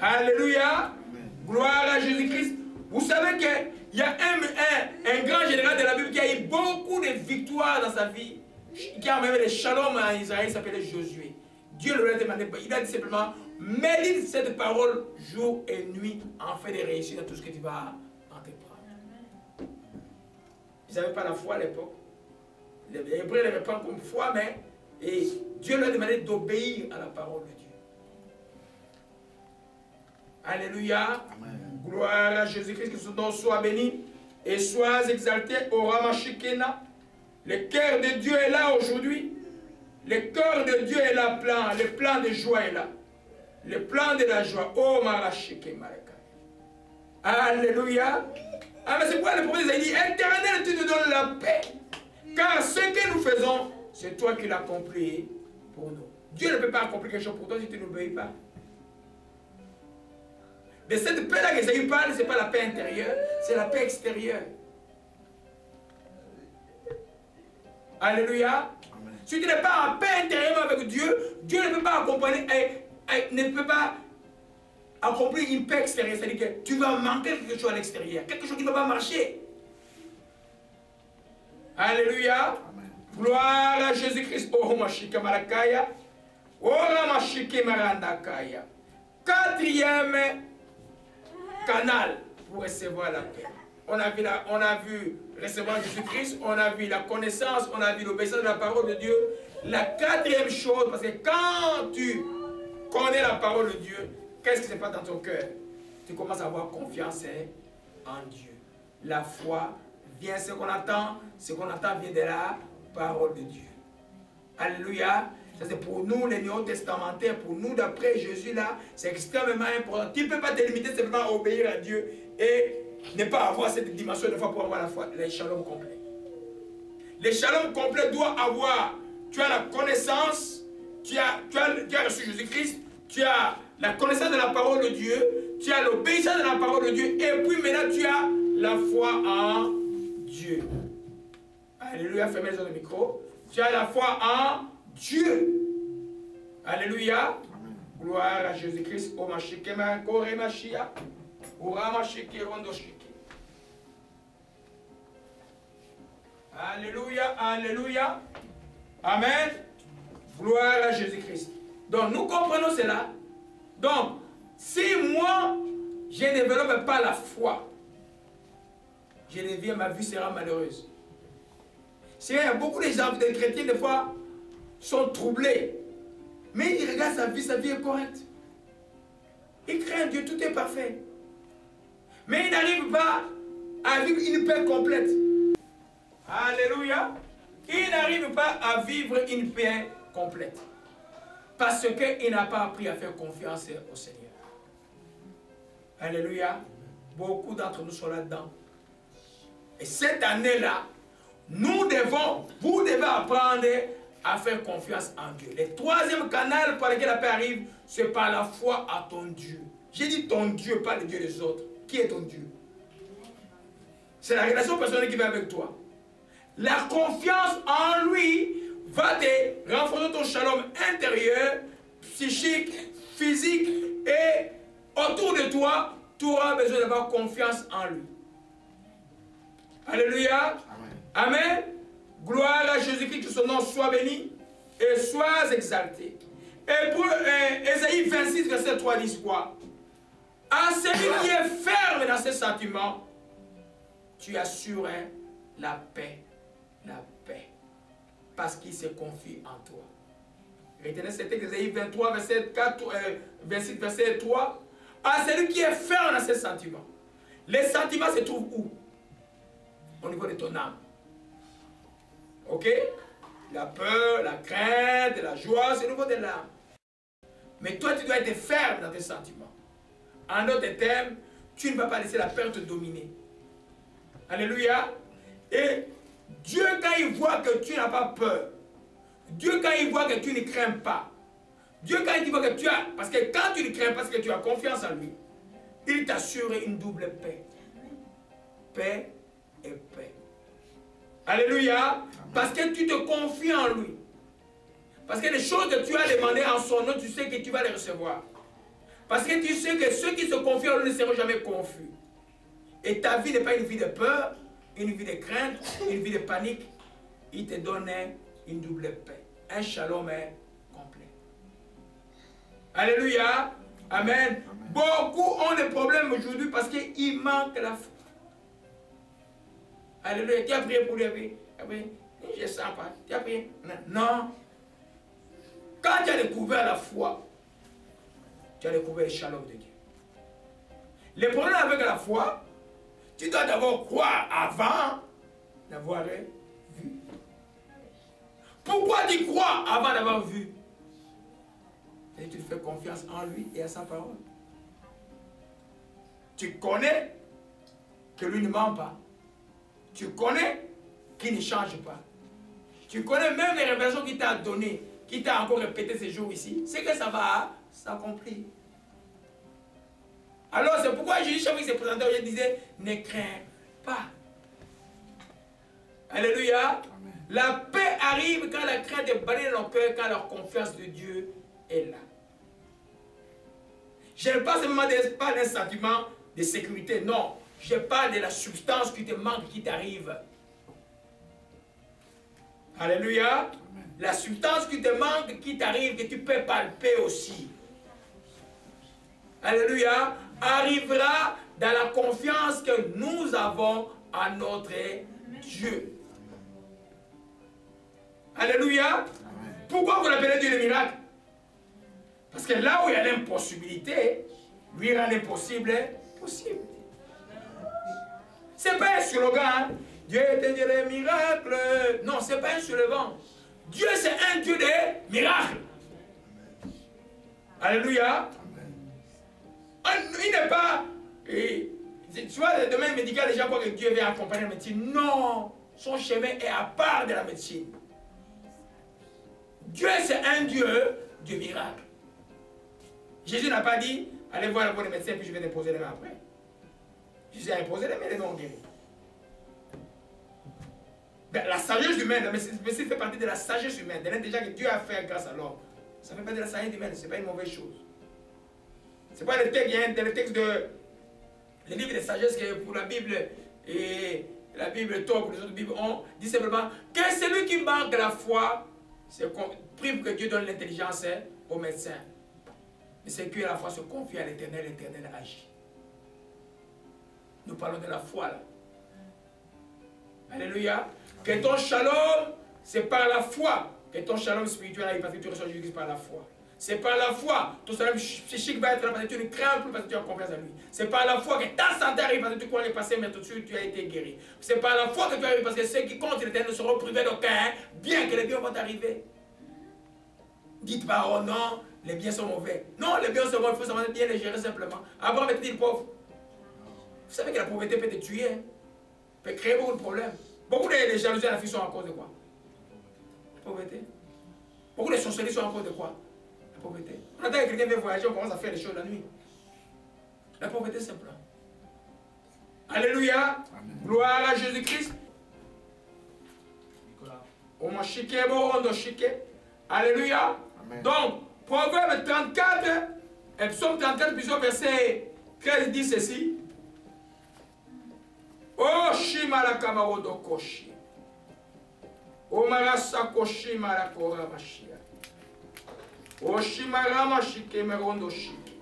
Speaker 1: Alléluia. Amen. Gloire à Jésus-Christ. Vous savez qu'il y a un grand général de la Bible qui a eu beaucoup de victoires dans sa vie, qui a même les shalom en Israël, il s'appelait Josué. Dieu lui a demandé, il a dit simplement, médite cette parole jour et nuit afin de réussir dans tout ce que tu vas entreprendre. Ils n'avaient pas la foi à l'époque. Les Hébreux n'avaient pas comme foi, mais et Dieu leur a demandé d'obéir à la parole de Dieu. Alléluia. Amen. Gloire à Jésus-Christ, que son nom soit béni et soit exalté au Ramashikena. Le cœur de Dieu est là aujourd'hui. Le cœur de Dieu est là plein. Le plan de joie est là. Le plan de la joie. Oh Marashikena. Alléluia. Ah, mais c'est quoi le prophète Isaïe dit, Éternel, tu nous donnes la paix. Car ce que nous faisons, c'est toi qui l'as accompli pour nous. Dieu ne peut pas accomplir quelque chose pour toi si tu n'obéis pas. Mais cette paix-là qu'Isaïe parle, ce n'est pas la paix intérieure, c'est la paix extérieure. Alléluia. Amen. Si tu n'es pas en paix intérieurement avec Dieu, Dieu ne peut pas accompagner, ne peut pas accomplir une paix extérieure. C'est-à-dire que tu vas manquer quelque chose à l'extérieur, quelque chose qui ne va pas marcher. Alléluia. Amen. Gloire à Jésus-Christ. Oh Mashike Marakaya. Oh Mashike Marandakaya. Quatrième canal pour recevoir la paix. On a vu recevoir Jésus-Christ, on a vu la connaissance, on a vu l'obéissance de la parole de Dieu. La quatrième chose, parce que quand tu connais la parole de Dieu, qu'est-ce qui se passe dans ton cœur? Tu commences à avoir confiance en Dieu. La foi vient, ce qu'on attend vient de la parole de Dieu. Alléluia. Ça c'est pour nous les néo-testamentaires, pour nous d'après Jésus là, c'est extrêmement important. Tu ne peux pas te limiter simplement à obéir à Dieu et ne pas avoir cette dimension de foi pour avoir la foi, les shalom complets. Les shalom complets doivent avoir, tu as la connaissance, tu as reçu Jésus-Christ, tu as la connaissance de la parole de Dieu, tu as l'obéissance de la parole de Dieu, et puis maintenant tu as la foi en Dieu. Alléluia, fermez les autres micros. Tu as la foi en Dieu. Alléluia. Amen. Gloire à Jésus-Christ. O Mashikema Kore Mashia. O Ramashike Rondoshike. Alléluia, alléluia. Amen. Gloire à Jésus-Christ. Donc, nous comprenons cela. Donc, si moi, je ne développe pas la foi, ma vie sera malheureuse. C'est vrai, il y a beaucoup de gens, des chrétiens, des fois, sont troublés. Mais ils regardent sa vie est correcte. Ils craignent Dieu, tout est parfait. Mais ils n'arrivent pas à vivre une paix complète. Alléluia. Ils n'arrivent pas à vivre une paix complète. Parce qu'il n'a pas appris à faire confiance au Seigneur. Alléluia. Beaucoup d'entre nous sont là-dedans. Et cette année-là, vous devez apprendre à faire confiance en Dieu. Le troisième canal par lequel la paix arrive, c'est par la foi à ton Dieu. J'ai dit ton Dieu, pas le Dieu des autres. Qui est ton Dieu? C'est la relation personnelle qui va avec toi. La confiance en lui va te renforcer ton shalom intérieur, psychique, physique, et autour de toi, tu auras besoin d'avoir confiance en lui. Alléluia. Amen. Amen. Gloire à Jésus-Christ, que son nom soit béni et soit exalté. Et pour Ésaïe 26, verset 3 dit quoi? À celui qui est ferme dans ses sentiments, tu assures la paix. La paix. Parce qu'il se confie en toi. Retenez cet texte d'Ésaïe 23, verset 4, 26, verset 3. À celui qui est ferme dans ses sentiments. Les sentiments se trouvent où? Au niveau de ton âme. Ok? La peur, la crainte, la joie, c'est au niveau de l'âme. Mais toi, tu dois être ferme dans tes sentiments. En d'autres termes, tu ne vas pas laisser la peur te dominer. Alléluia. Et Dieu, quand il voit que tu n'as pas peur, Dieu, quand il voit que tu ne crains pas, Dieu, quand il voit que tu as... Parce que quand tu ne crains pas, parce que tu as confiance en lui, il t'assure une double paix. Paix et paix. Alléluia. Amen. Parce que tu te confies en lui. Parce que les choses que tu as demandées en son nom, tu sais que tu vas les recevoir. Parce que tu sais que ceux qui se confient en lui ne seront jamais confus. Et ta vie n'est pas une vie de peur, une vie de crainte, une vie de panique. Il te donne une double paix. Un shalom complet. Alléluia. Amen. Beaucoup ont des problèmes aujourd'hui parce qu'il manque la foi. Alléluia. Tu as prié pour lui. Je ne sens pas. Tu as prié. Non. Quand tu as découvert la foi, tu as découvert le shalom de Dieu. Le problème avec la foi, tu dois d'abord croire avant d'avoir vu. Pourquoi tu crois avant d'avoir vu? Et tu fais confiance en lui et à sa parole. Tu connais que lui ne ment pas. Tu connais qu'il ne change pas. Tu connais même les révélations qu'il t'a données, qu'il t'a encore répété ces jours ici. C'est que ça va s'accomplir. Alors c'est pourquoi Jésus, chaque fois qu'il s'est présenté, il disait, ne crains pas. Alléluia. Amen. La paix arrive quand la crainte est balayée dans nos cœurs, quand la confiance de Dieu est là. Je ne parle seulement pas d'un sentiment de sécurité, non. Je parle de la substance qui te manque, qui t'arrive. Alléluia. Amen. La substance qui te manque, qui t'arrive, que tu peux palper aussi. Alléluia. Arrivera dans la confiance que nous avons en notre Dieu. Alléluia. Amen. Pourquoi vous l'appelez Dieu le miracle? Parce que là où il y a l'impossibilité, lui rend l'impossible possible. Ce n'est pas un slogan. Hein? Dieu est un Dieu de miracles. Non, ce n'est pas un slogan. Dieu, c'est un Dieu de miracles. Alléluia. Il n'est pas... Tu vois, le domaine médical, les gens croient que Dieu vient accompagner la médecine. Non, son chemin est à part de la médecine. Dieu, c'est un Dieu de miracles. Jésus n'a pas dit, allez voir le médecin, puis je vais déposer les mains après. Jésus a imposé les mains, les mains ont guéri. La sagesse humaine, la médecine fait partie de la sagesse humaine. Déjà que Dieu a fait grâce à l'homme. Ça fait partie de la sagesse humaine, ce n'est pas une mauvaise chose. Ce n'est pas le texte, il y a le texte de... Le livre de sagesse que pour la Bible, et la Bible, toi, les autres Bibles ont, dit simplement que celui qui manque la foi, c'est prie pour que Dieu donne l'intelligence aux médecins. Mais c'est que la foi se confie à l'Éternel, l'Éternel agit. Nous parlons de la foi là. Alléluia. Que ton shalom, c'est par la foi. Que ton shalom spirituel arrive parce que tu reçois Jésus-Christ par la foi. C'est par la foi. Ton shalom psychique va être là parce que tu ne crains plus parce que tu as confiance en lui. C'est par la foi que ta santé arrive parce que tu crois que passé, mais tout de suite tu as été guéri. C'est par la foi que tu arrives parce que ceux qui comptent l'Éternel ne seront privés d'aucun, bien que les biens vont arriver. Dites pas, oh non, les biens sont mauvais. Non, les biens sont bons, il faut savoir bien les gérer simplement. Abraham était pauvre. Vous savez que la pauvreté peut te tuer, hein? Peut créer beaucoup de problèmes. Beaucoup de jalousies à la fille sont à cause de quoi? La pauvreté. Beaucoup de sorcelleries sont à cause de quoi? La pauvreté. On attend que quelqu'un vienne voyager, on commence à faire les choses la nuit. La pauvreté, simplement. Alléluia. Amen. Gloire à Jésus-Christ. Alléluia. Amen. Donc, Proverbe 34, et Psaume 34, plusieurs versets 13 dit ceci. Oh Shimalakamawo Dokoshi. O Marasakoshi Malakora Mashia. O Shimarama Shike Merondo Shike.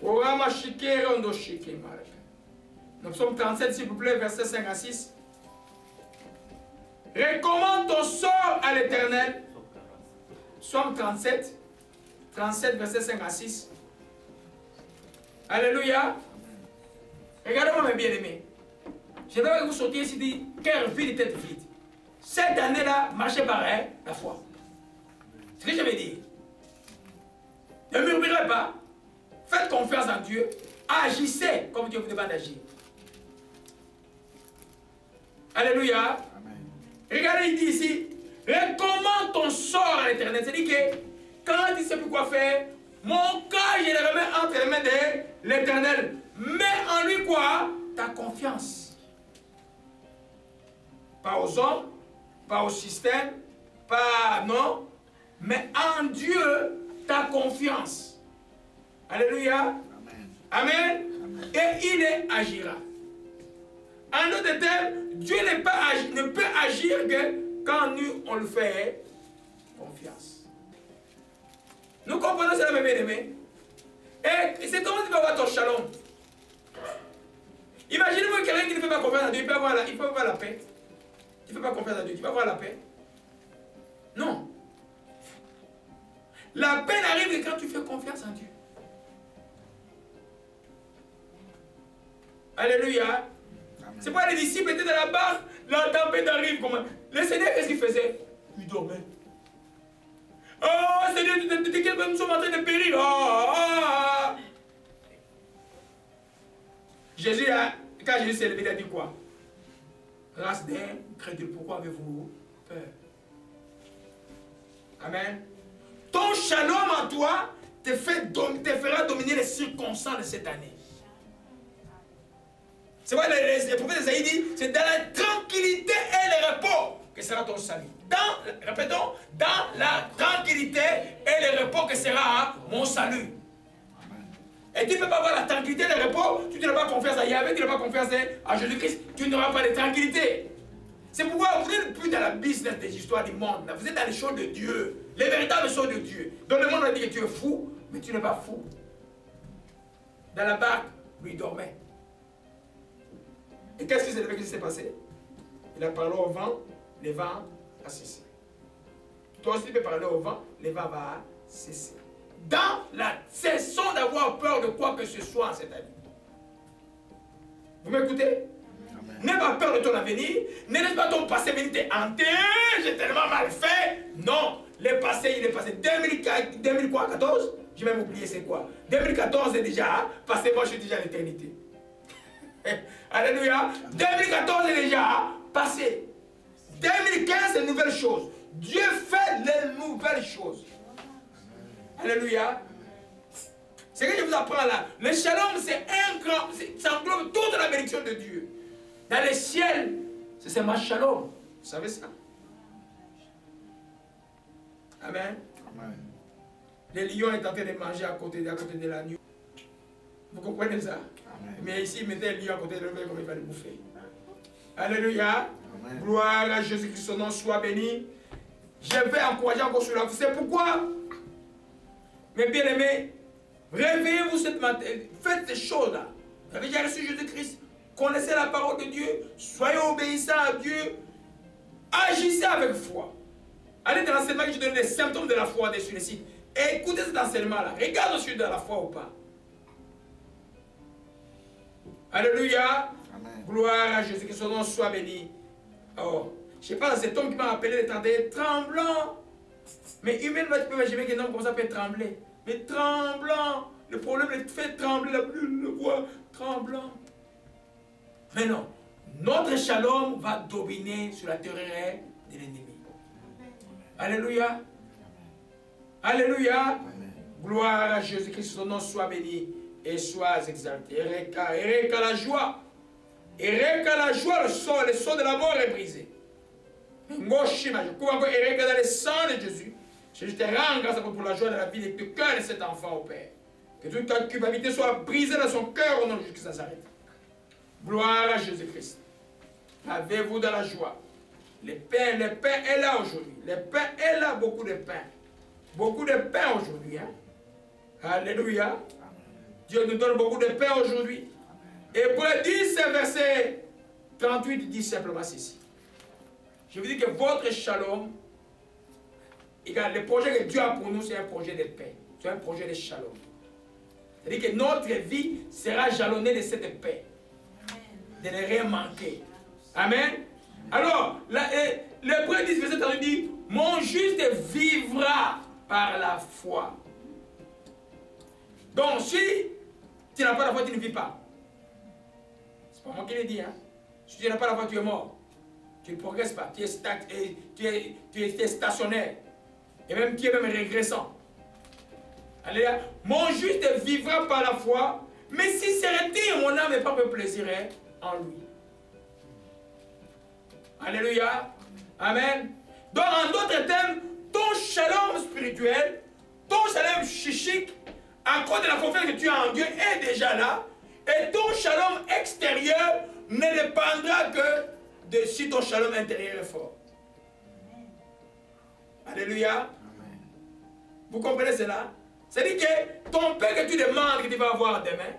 Speaker 1: O Rama Shike Rondo Shike Malaka. Nous sommes 37, s'il vous plaît, verset 5 à 6. Recommande ton sort à l'Éternel. Psaume 37, verset 5 à 6. Alléluia. Regardez-moi mes bien-aimés. Je vais vous sortir ici dit cœur vide et tête vide. Cette année-là, marchez par la foi. C'est ce que je vais dire. Ne murmurez pas. Faites confiance en Dieu. Agissez comme Dieu vous demande d'agir. Alléluia. Amen. Regardez, il dit ici, recommande ton sort à l'Éternel. C'est-à-dire que quand il ne sait plus quoi faire, mon cœur, je le remets entre les mains de l'Éternel. Mets en lui quoi? Ta confiance. Pas aux hommes, pas au système, pas non, mais en Dieu, ta confiance. Alléluia. Amen. Amen. Et il agira. En d'autres termes, Dieu ne peut agir que quand nous, on le fait confiance. Nous comprenons cela, mes bien-aimés. Et c'est comment tu vas avoir ton shalom. Imaginez-moi quelqu'un qui ne fait pas confiance à Dieu, il peut avoir la paix. Tu ne fais pas confiance à Dieu, tu vas avoir la paix. Non. La paix n'arrive que quand tu fais confiance en Dieu. Alléluia. C'est pas les disciples étaient dans la barque, la tempête arrive. Comment? Le Seigneur, qu'est-ce qu'il faisait? Il dormait. Oh Seigneur, nous sommes en train de périr. Oh. Jésus, quand Jésus s'est levé, il a dit quoi? Race d'incrédule, pourquoi avez-vous peur? Amen. Ton shalom en toi te fera dominer les circonstances de cette année. C'est vrai, le prophète Esaïe dit, c'est dans la tranquillité et le repos que sera ton salut. Répétons, dans la tranquillité et le repos que sera mon salut. Et tu ne peux pas avoir la tranquillité et le repos, tu n'as pas confiance à Yahvé, tu n'as pas confiance à Jésus-Christ, tu n'auras pas de tranquillité. C'est pourquoi vous n'êtes plus dans la business des histoires du monde. Là. Vous êtes dans les choses de Dieu, les véritables choses de Dieu. Donc le monde a dit que tu es fou, mais tu n'es pas fou. Dans la barque, lui dormait. Et qu'est-ce qui s'est passé? Il a parlé au vent, le vent a cessé. Toi aussi tu peux parler au vent, le vent va cesser. Cessons d'avoir peur de quoi que ce soit en cette année. Vous m'écoutez? N'aie pas peur de ton avenir, ne laisse pas ton passé venir te hanter, j'ai tellement mal fait. Non, le passé, il est passé. 2014, j'ai même oublié c'est quoi. 2014 est déjà passé, moi je suis déjà à l'éternité. Alléluia. 2014 est déjà passé. 2015 c'est une nouvelle chose. Dieu fait les nouvelles choses. Alléluia. C'est ce que je vous apprends là. Le shalom c'est un grand, ça englobe toute la bénédiction de Dieu. Dans les ciels, c'est ma shalom. Vous savez ça? Amen. Amen. Les lions est en train de manger à côté de l'agneau. Vous comprenez ça? Amen. Mais ici, mettez le lion à côté de l'agneau, comme il va le bouffer. Alléluia. Amen. Gloire à Jésus-Christ, son nom soit béni. Je vais encourager encore sur la foi. C'est pourquoi, mes bien-aimés, réveillez-vous cette matin. Faites ces choses-là. Vous avez déjà reçu Jésus-Christ. Connaissez la parole de Dieu. Soyez obéissants à Dieu. Agissez avec foi. Allez dans l'enseignement que je donne les symptômes de la foi sur le site. Écoutez cet enseignement-là. Regardez si de la foi ou pas. Alléluia. Amen. Gloire à Jésus, que son nom soit béni. Oh, je ne sais pas, cet homme qui m'a appelé le tremblant. Mais humainement, tu peux imaginer qu'un homme comme ça peut trembler. Mais tremblant. Le problème, il fait trembler, la pluie, le voit tremblant. Mais non. Notre shalom va dominer sur la terreur de l'ennemi. Alléluia. Alléluia. Amen. Gloire à Jésus-Christ, son nom soit béni et soit exalté. Ereka la joie. Ereka la joie, le son de la mort est brisé. Ngoshima, je couvre encore Ereka dans le sang de Jésus. Je te rends grâce pour la joie de la vie et du cœur de cet enfant au Père. Que toute ta culpabilité soit brisée dans son cœur au nom de Jésus-Christ de Nazareth. Gloire à Jésus-Christ. Avez-vous dans la joie. Le pain est là aujourd'hui. Le pain est là, beaucoup de pain. Beaucoup de pain aujourd'hui. Hein? Alléluia. Amen. Dieu nous donne beaucoup de pain aujourd'hui. Hébreux 10, verset 38 dit simplement ceci. Je vous dis que votre shalom, le projet que Dieu a pour nous, c'est un projet de paix. C'est un projet de shalom. C'est-à-dire que notre vie sera jalonnée de cette paix. De ne rien manquer. Amen. Alors, l'Hébreux 10, verset 38 dit, mon juste vivra par la foi. Donc, si tu n'as pas la foi, tu ne vis pas. C'est pas moi qui l'ai dit. Hein? Si tu n'as pas la foi, tu es mort. Tu ne progresses pas. Tu es stationnaire. Et même tu es même régressant. Alléluia. Mon juste vivra par la foi, mais si se retire mon âme et pas me plaisirait en lui. Alléluia. Amen. Donc, en d'autres termes, ton shalom spirituel, ton shalom chichique, à cause de la confiance que tu as en Dieu, est déjà là. Et ton shalom extérieur ne dépendra que de si ton shalom intérieur est fort. Alléluia. Amen. Vous comprenez cela? C'est-à-dire que ton pain que tu demandes que tu vas avoir demain,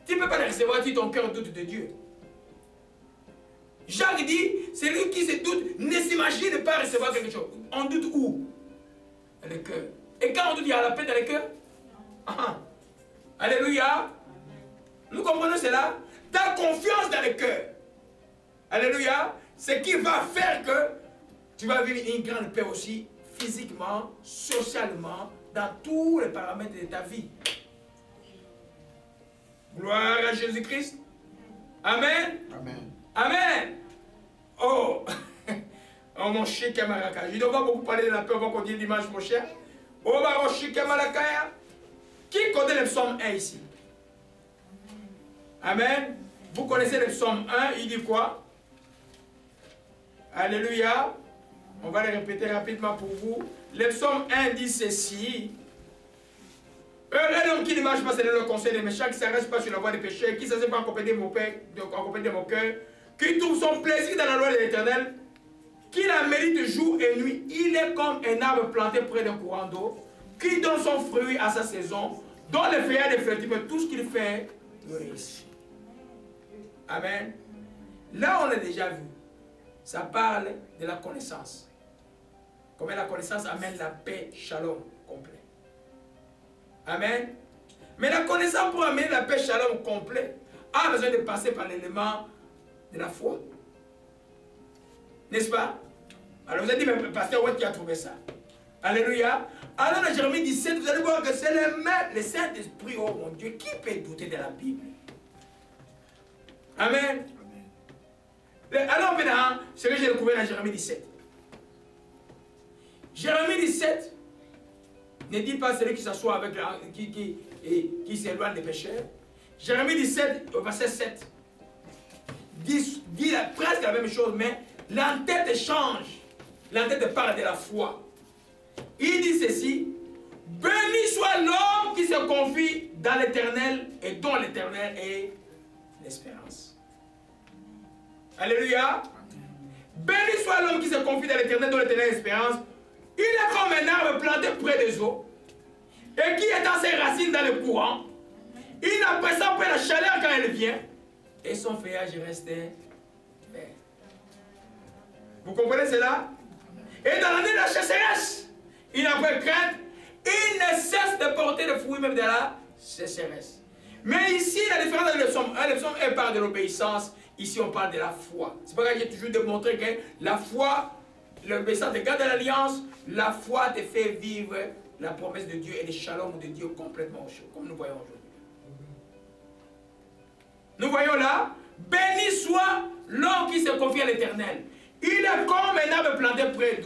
Speaker 1: tu ne peux pas le recevoir si ton cœur doute de Dieu. Jacques dit, celui qui se doute ne s'imagine pas recevoir quelque chose. On doute où? Dans le cœur. Et quand on doute, il y a la paix dans le cœur? Alléluia. Nous comprenons cela? Ta confiance dans le cœur. Alléluia. Ce qui va faire que tu vas vivre une grande paix aussi, physiquement, socialement, dans tous les paramètres de ta vie. Gloire à Jésus-Christ. Amen. Amen. Amen. Oh, oh mon cher camarade. Je ne vais pas beaucoup parler de la paix, on va continuer dimanche prochain. Oh, mon cher camarade. Qui connaît le psaume 1 ici? Amen. Vous connaissez le psaume 1, il dit quoi? Alléluia. On va le répéter rapidement pour vous. Le psaume 1 dit ceci. Heureux l'homme qui ne marche pas selon le conseil des méchants, qui ne s'arrête pas sur la voie des pécheurs, qui ne s'assied pas en compagnie de mon père, en compagnie de mon cœur, qui trouve son plaisir dans la loi de l'Éternel, qui la mérite jour et nuit. Il est comme un arbre planté près d'un courant d'eau, qui donne son fruit à sa saison, dont le feuillage est fertile, tout ce qu'il fait réussit. Amen. Là, on l'a déjà vu. Ça parle de la connaissance. Comment la connaissance amène la paix, shalom complet. Amen. Mais la connaissance pour amener la paix, shalom complet, a besoin de passer par l'élément de la foi. N'est-ce pas? Alors vous avez dit, mais pasteur, où est-ce qu'il a trouvé ça? Alléluia. Alors dans Jérémie 17, vous allez voir que c'est le Saint-Esprit, oh mon Dieu, qui peut douter de la Bible? Amen. Alors maintenant, ce que j'ai découvert dans Jérémie 17. Jérémie 17 ne dit pas celui qui s'assoit avec qui s'éloigne des pécheurs. Jérémie 17, au verset 7, dit presque la même chose, mais l'entête change. L'entête parle de la foi. Il dit ceci: béni soit l'homme qui se confie dans l'Éternel et dont l'Éternel est l'espérance. Alléluia. Béni soit l'homme qui se confie dans l'éternel, dans l'éternelle espérance. Il est comme un arbre planté près des eaux et qui étend ses racines dans le courant. Il n'apprécie pas la chaleur quand elle vient et son feuillage reste vert. Vous comprenez cela? Et dans l'année de la sécheresse, il n'a pas crainte. Il ne cesse de porter le fruit même de la sécheresse. Mais ici, la différence avec le psaume 1, le psaume 1 parle de l'obéissance. Ici, on parle de la foi. C'est pour ça que j'ai toujours démontré que la foi, l'obéissance te garde l'alliance, la foi te fait vivre la promesse de Dieu et le shalom de Dieu complètement au chaud, comme nous voyons aujourd'hui. Nous voyons là, béni soit l'homme qui se confie à l'Éternel. Il est comme un arbre planté près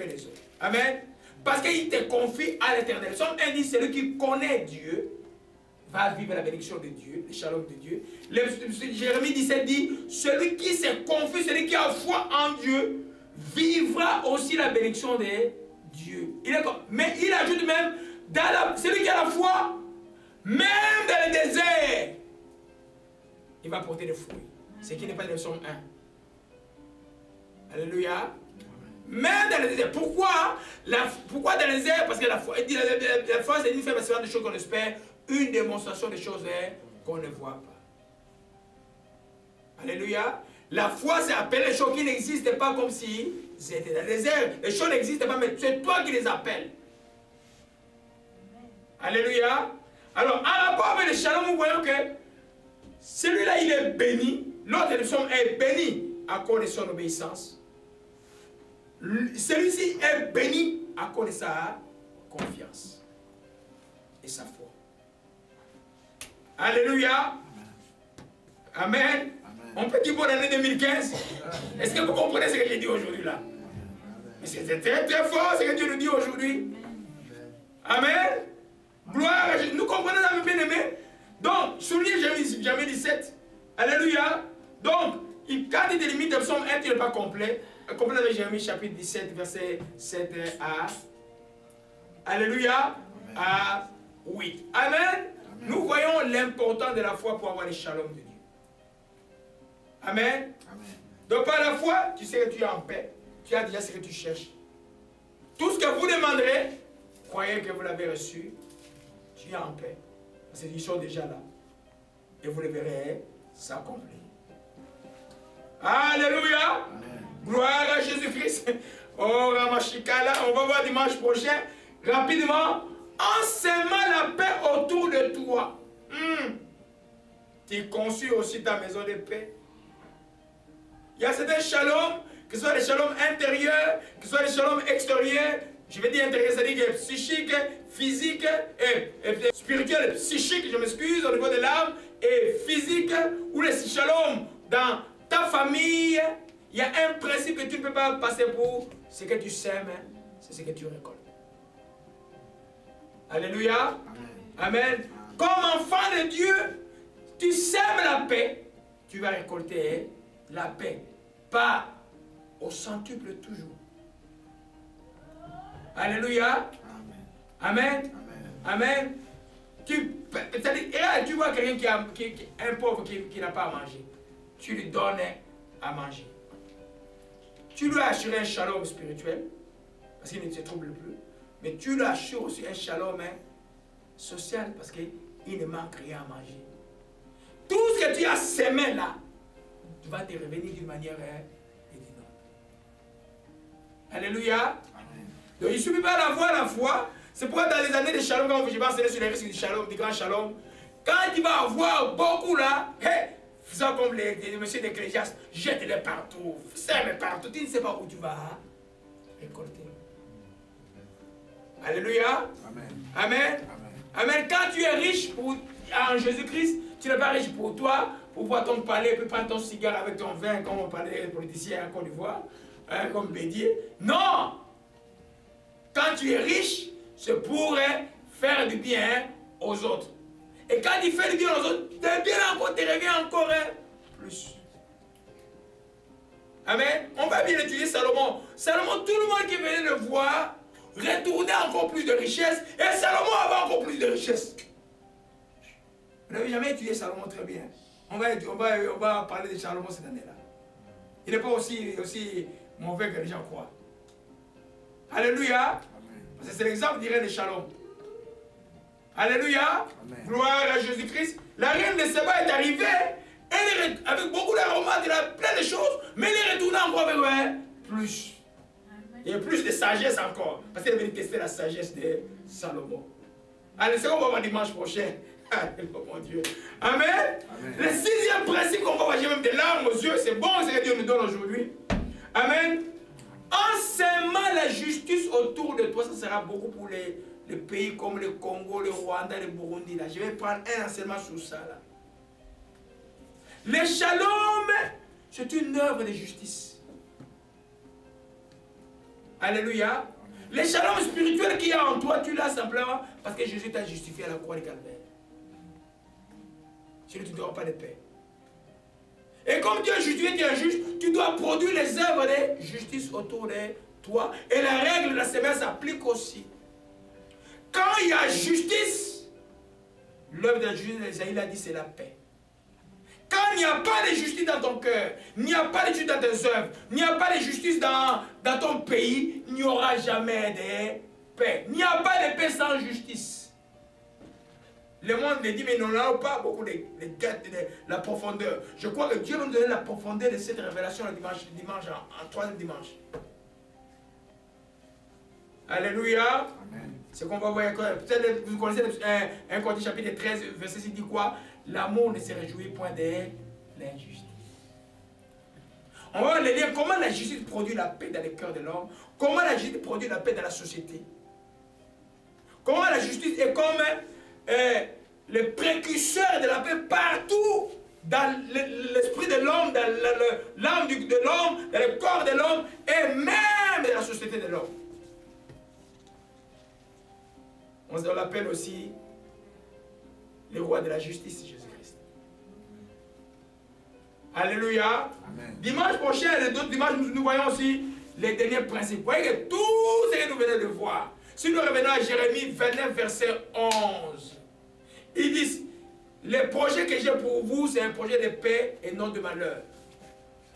Speaker 1: des eaux. Amen. Parce qu'il te confie à l'Éternel. Somme 1 dit, celui qui connaît Dieu va vivre la bénédiction de Dieu, le shalom de Dieu. Jérémie 17 dit, celui qui se confie, celui qui a foi en Dieu, vivra aussi la bénédiction de Dieu. Mais il ajoute même, celui qui a la foi, même dans le désert, il va porter des fruits. Ce qui n'est pas dans le psaume 1. Alléluia. Même dans le désert. Pourquoi dans le désert? Parce que la foi, c'est une manifestation des choses qu'on espère, une démonstration des choses qu'on ne voit pas. Alléluia. La foi, c'est appeler les choses qui n'existent pas comme si c'était dans le désert. Les choses n'existent pas, mais c'est toi qui les appelles. Alléluia. Alors, en rapport avec le shalom, nous voyons que celui-là, il est béni. L'autre, le psaume est béni à cause de son obéissance. Celui-ci est béni à cause de sa confiance et sa foi. Alléluia. Amen. Amen. On peut dire bonne année 2015. Est-ce que vous comprenez ce que j'ai dit aujourd'hui là? Mais c'est très très fort ce que Dieu nous dit aujourd'hui. Amen. Gloire à Jésus. Nous comprenons ça, mes bien-aimés. Donc, soulignez Jérémie 17. Alléluia. Donc, quand il délimite le psaume 1, il n'est pas complet. Complet avec Jérémie chapitre 17, verset 7 à. Alléluia. À 8. Amen. Amen. Nous voyons l'importance de la foi pour avoir le shalom de Dieu. Amen. Amen. Donc par la foi, tu sais que tu es en paix. Tu as déjà ce que tu cherches. Tout ce que vous demanderez, croyez que vous l'avez reçu. Tu es en paix. Parce qu'ils sont déjà là. Et vous le verrez s'accomplir. Alléluia. Amen. Gloire à Jésus-Christ. Oh Ramashikala, on va voir dimanche prochain. Rapidement. En semant la paix autour de toi. Tu construis aussi ta maison de paix. Il y a certains shalom, que ce soit les shalom intérieurs, que ce soit les shalom extérieurs. Je vais dire intérieur, c'est-à-dire psychique, physique, et spirituel, psychique, je m'excuse, au niveau de l'âme, et physique, ou les shalom dans ta famille. Il y a un principe que tu ne peux pas passer pour ce que tu sèmes, c'est ce que tu récoltes. Alléluia. Amen. Amen. Comme enfant de Dieu, tu sèmes la paix, tu vas récolter la paix. Pas au centuple toujours. Alléluia. Amen. Amen. Amen. Tu vois quelqu'un qui est un pauvre qui n'a pas à manger. Tu lui donnes à manger. Tu lui as assuré un shalom spirituel, parce qu'il ne se trouble plus. Mais tu lui assures aussi un shalom social, parce qu'il ne manque rien à manger. Tout ce que tu as semé là, tu vas te revenir d'une manière et d'une autre. Alléluia. Amen. Donc il ne suffit pas d'avoir la foi. C'est pourquoi dans les années de shalom, quand je vais enseigner sur les risques du shalom, du grand shalom, quand tu vas avoir beaucoup là, hey, faisant comme les messieurs d'Ecclésiaste, jette-les partout, sème partout, tu ne sais pas où tu vas récolter. Alléluia. Amen. Amen. Amen. Quand tu es riche en Jésus-Christ, tu n'es pas riche pour toi, pour boire ton palais, puis prendre ton cigare avec ton vin, comme on parlait des politiciens en Côte d'Ivoire, comme Bédier. Non! Quand tu es riche, c'est pour faire du bien aux autres. Et quand tu fais du bien aux autres, le bien encore te revient encore plus. Amen. On va bien étudier Salomon. Salomon, tout le monde qui venait le voir, retournait encore plus de richesse. Et Salomon avait encore plus de richesse. Vous n'avez jamais étudié Salomon très bien. On va parler de Salomon cette année-là. il n'est pas aussi mauvais que les gens croient. Alléluia. Parce que c'est l'exemple du règne de Shalom. Alléluia. Amen. Gloire à Jésus-Christ. La reine de Séba est arrivée, elle est avec beaucoup d'aromates, elle a plein de choses, mais elle est retournée encore avec plus. Il y a plus de sagesse encore. Parce qu'elle veut tester la sagesse de Salomon. Allez, c'est qu'on va voir dimanche prochain. Mon Dieu. Amen. Amen. Le sixième principe qu'on va voir, j'ai même des larmes aux yeux, c'est bon ce que Dieu nous donne aujourd'hui. Amen. En s'aimant la justice autour de toi, ça sera beaucoup pour les pays comme le Congo, le Rwanda, le Burundi. Là. Je vais prendre un enseignement sur ça. Là. Le shalom, c'est une œuvre de justice. Alléluia. Le shalom spirituel qu'il y a en toi, tu l'as simplement parce que Jésus t'a justifié à la croix du Calvaire. Sinon, tu n'auras pas de paix. Et comme tu es justifié, tu es juge, tu dois produire les œuvres de justice autour de toi. Et la règle de la semaine s'applique aussi. Quand il y a justice, l'œuvre de la justice, Isaïe a dit, c'est la paix. Quand il n'y a pas de justice dans ton cœur, il n'y a pas de justice dans tes œuvres, il n'y a pas de justice dans ton pays, il n'y aura jamais de paix. Il n'y a pas de paix sans justice. Le monde dit, mais nous n'avons pas beaucoup de la profondeur. Je crois que Dieu va nous donner la profondeur de cette révélation le dimanche en troisième dimanche. Alléluia. C'est qu'on va voir. Peut-être vous connaissez 1 Corinthiens chapitre 13, verset 6 dit quoi? L'amour ne se réjouit point de l'injustice. On va les lire comment la justice produit la paix dans le cœur de l'homme, comment la justice produit la paix dans la société. Comment la justice est comme le précurseur de la paix partout dans l'esprit de l'homme, dans l'âme de l'homme, dans le corps de l'homme et même dans la société de l'homme. On l'appelle aussi le roi de la justice, Jésus-Christ. Alléluia. Amen. Dimanche prochain, les autres dimanches, nous voyons aussi les derniers principes. Vous voyez que tout ce que nous venons de voir, si nous revenons à Jérémie 29, verset 11, ils disent, le projet que j'ai pour vous, c'est un projet de paix et non de malheur.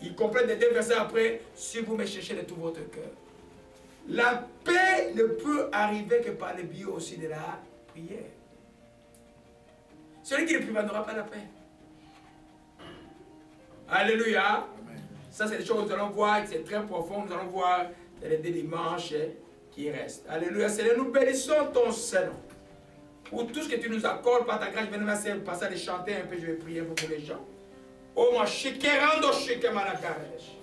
Speaker 1: Il complète les deux versets après, si vous me cherchez de tout votre cœur. La paix ne peut arriver que par le biais aussi de la prière. Celui qui ne prie pas n'aura pas la paix. Alléluia. Amen. Ça, c'est des choses que nous allons voir, c'est très profond. Nous allons voir dans les deux dimanches qui restent. Alléluia. Seigneur, nous bénissons ton Seigneur. Pour tout ce que tu nous accordes par ta grâce, je vais nous passer à les chanter un peu, je vais prier pour les gens. Oh, ma chikerando chikemanakaresh.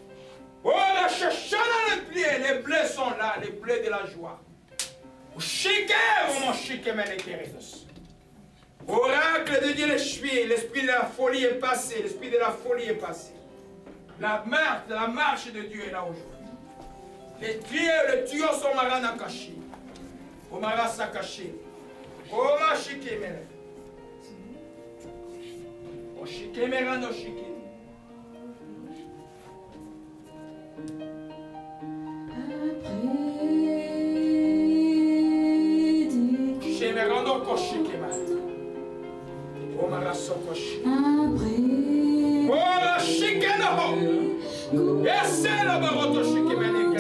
Speaker 1: Oh, la chachana les blés sont là, les blés de la joie. Oracle de Dieu, l'esprit de la folie est passé, l'esprit de la folie est passé. La marche de Dieu est là aujourd'hui. Les tuyaux sont marana cachés. Au marasa caché. Oh, ma chikemere. Oh, chikemera no chikemere. Shemerando koshikema. Omara sokoshi. Ora shikeno. Esse é o baroto shikemene.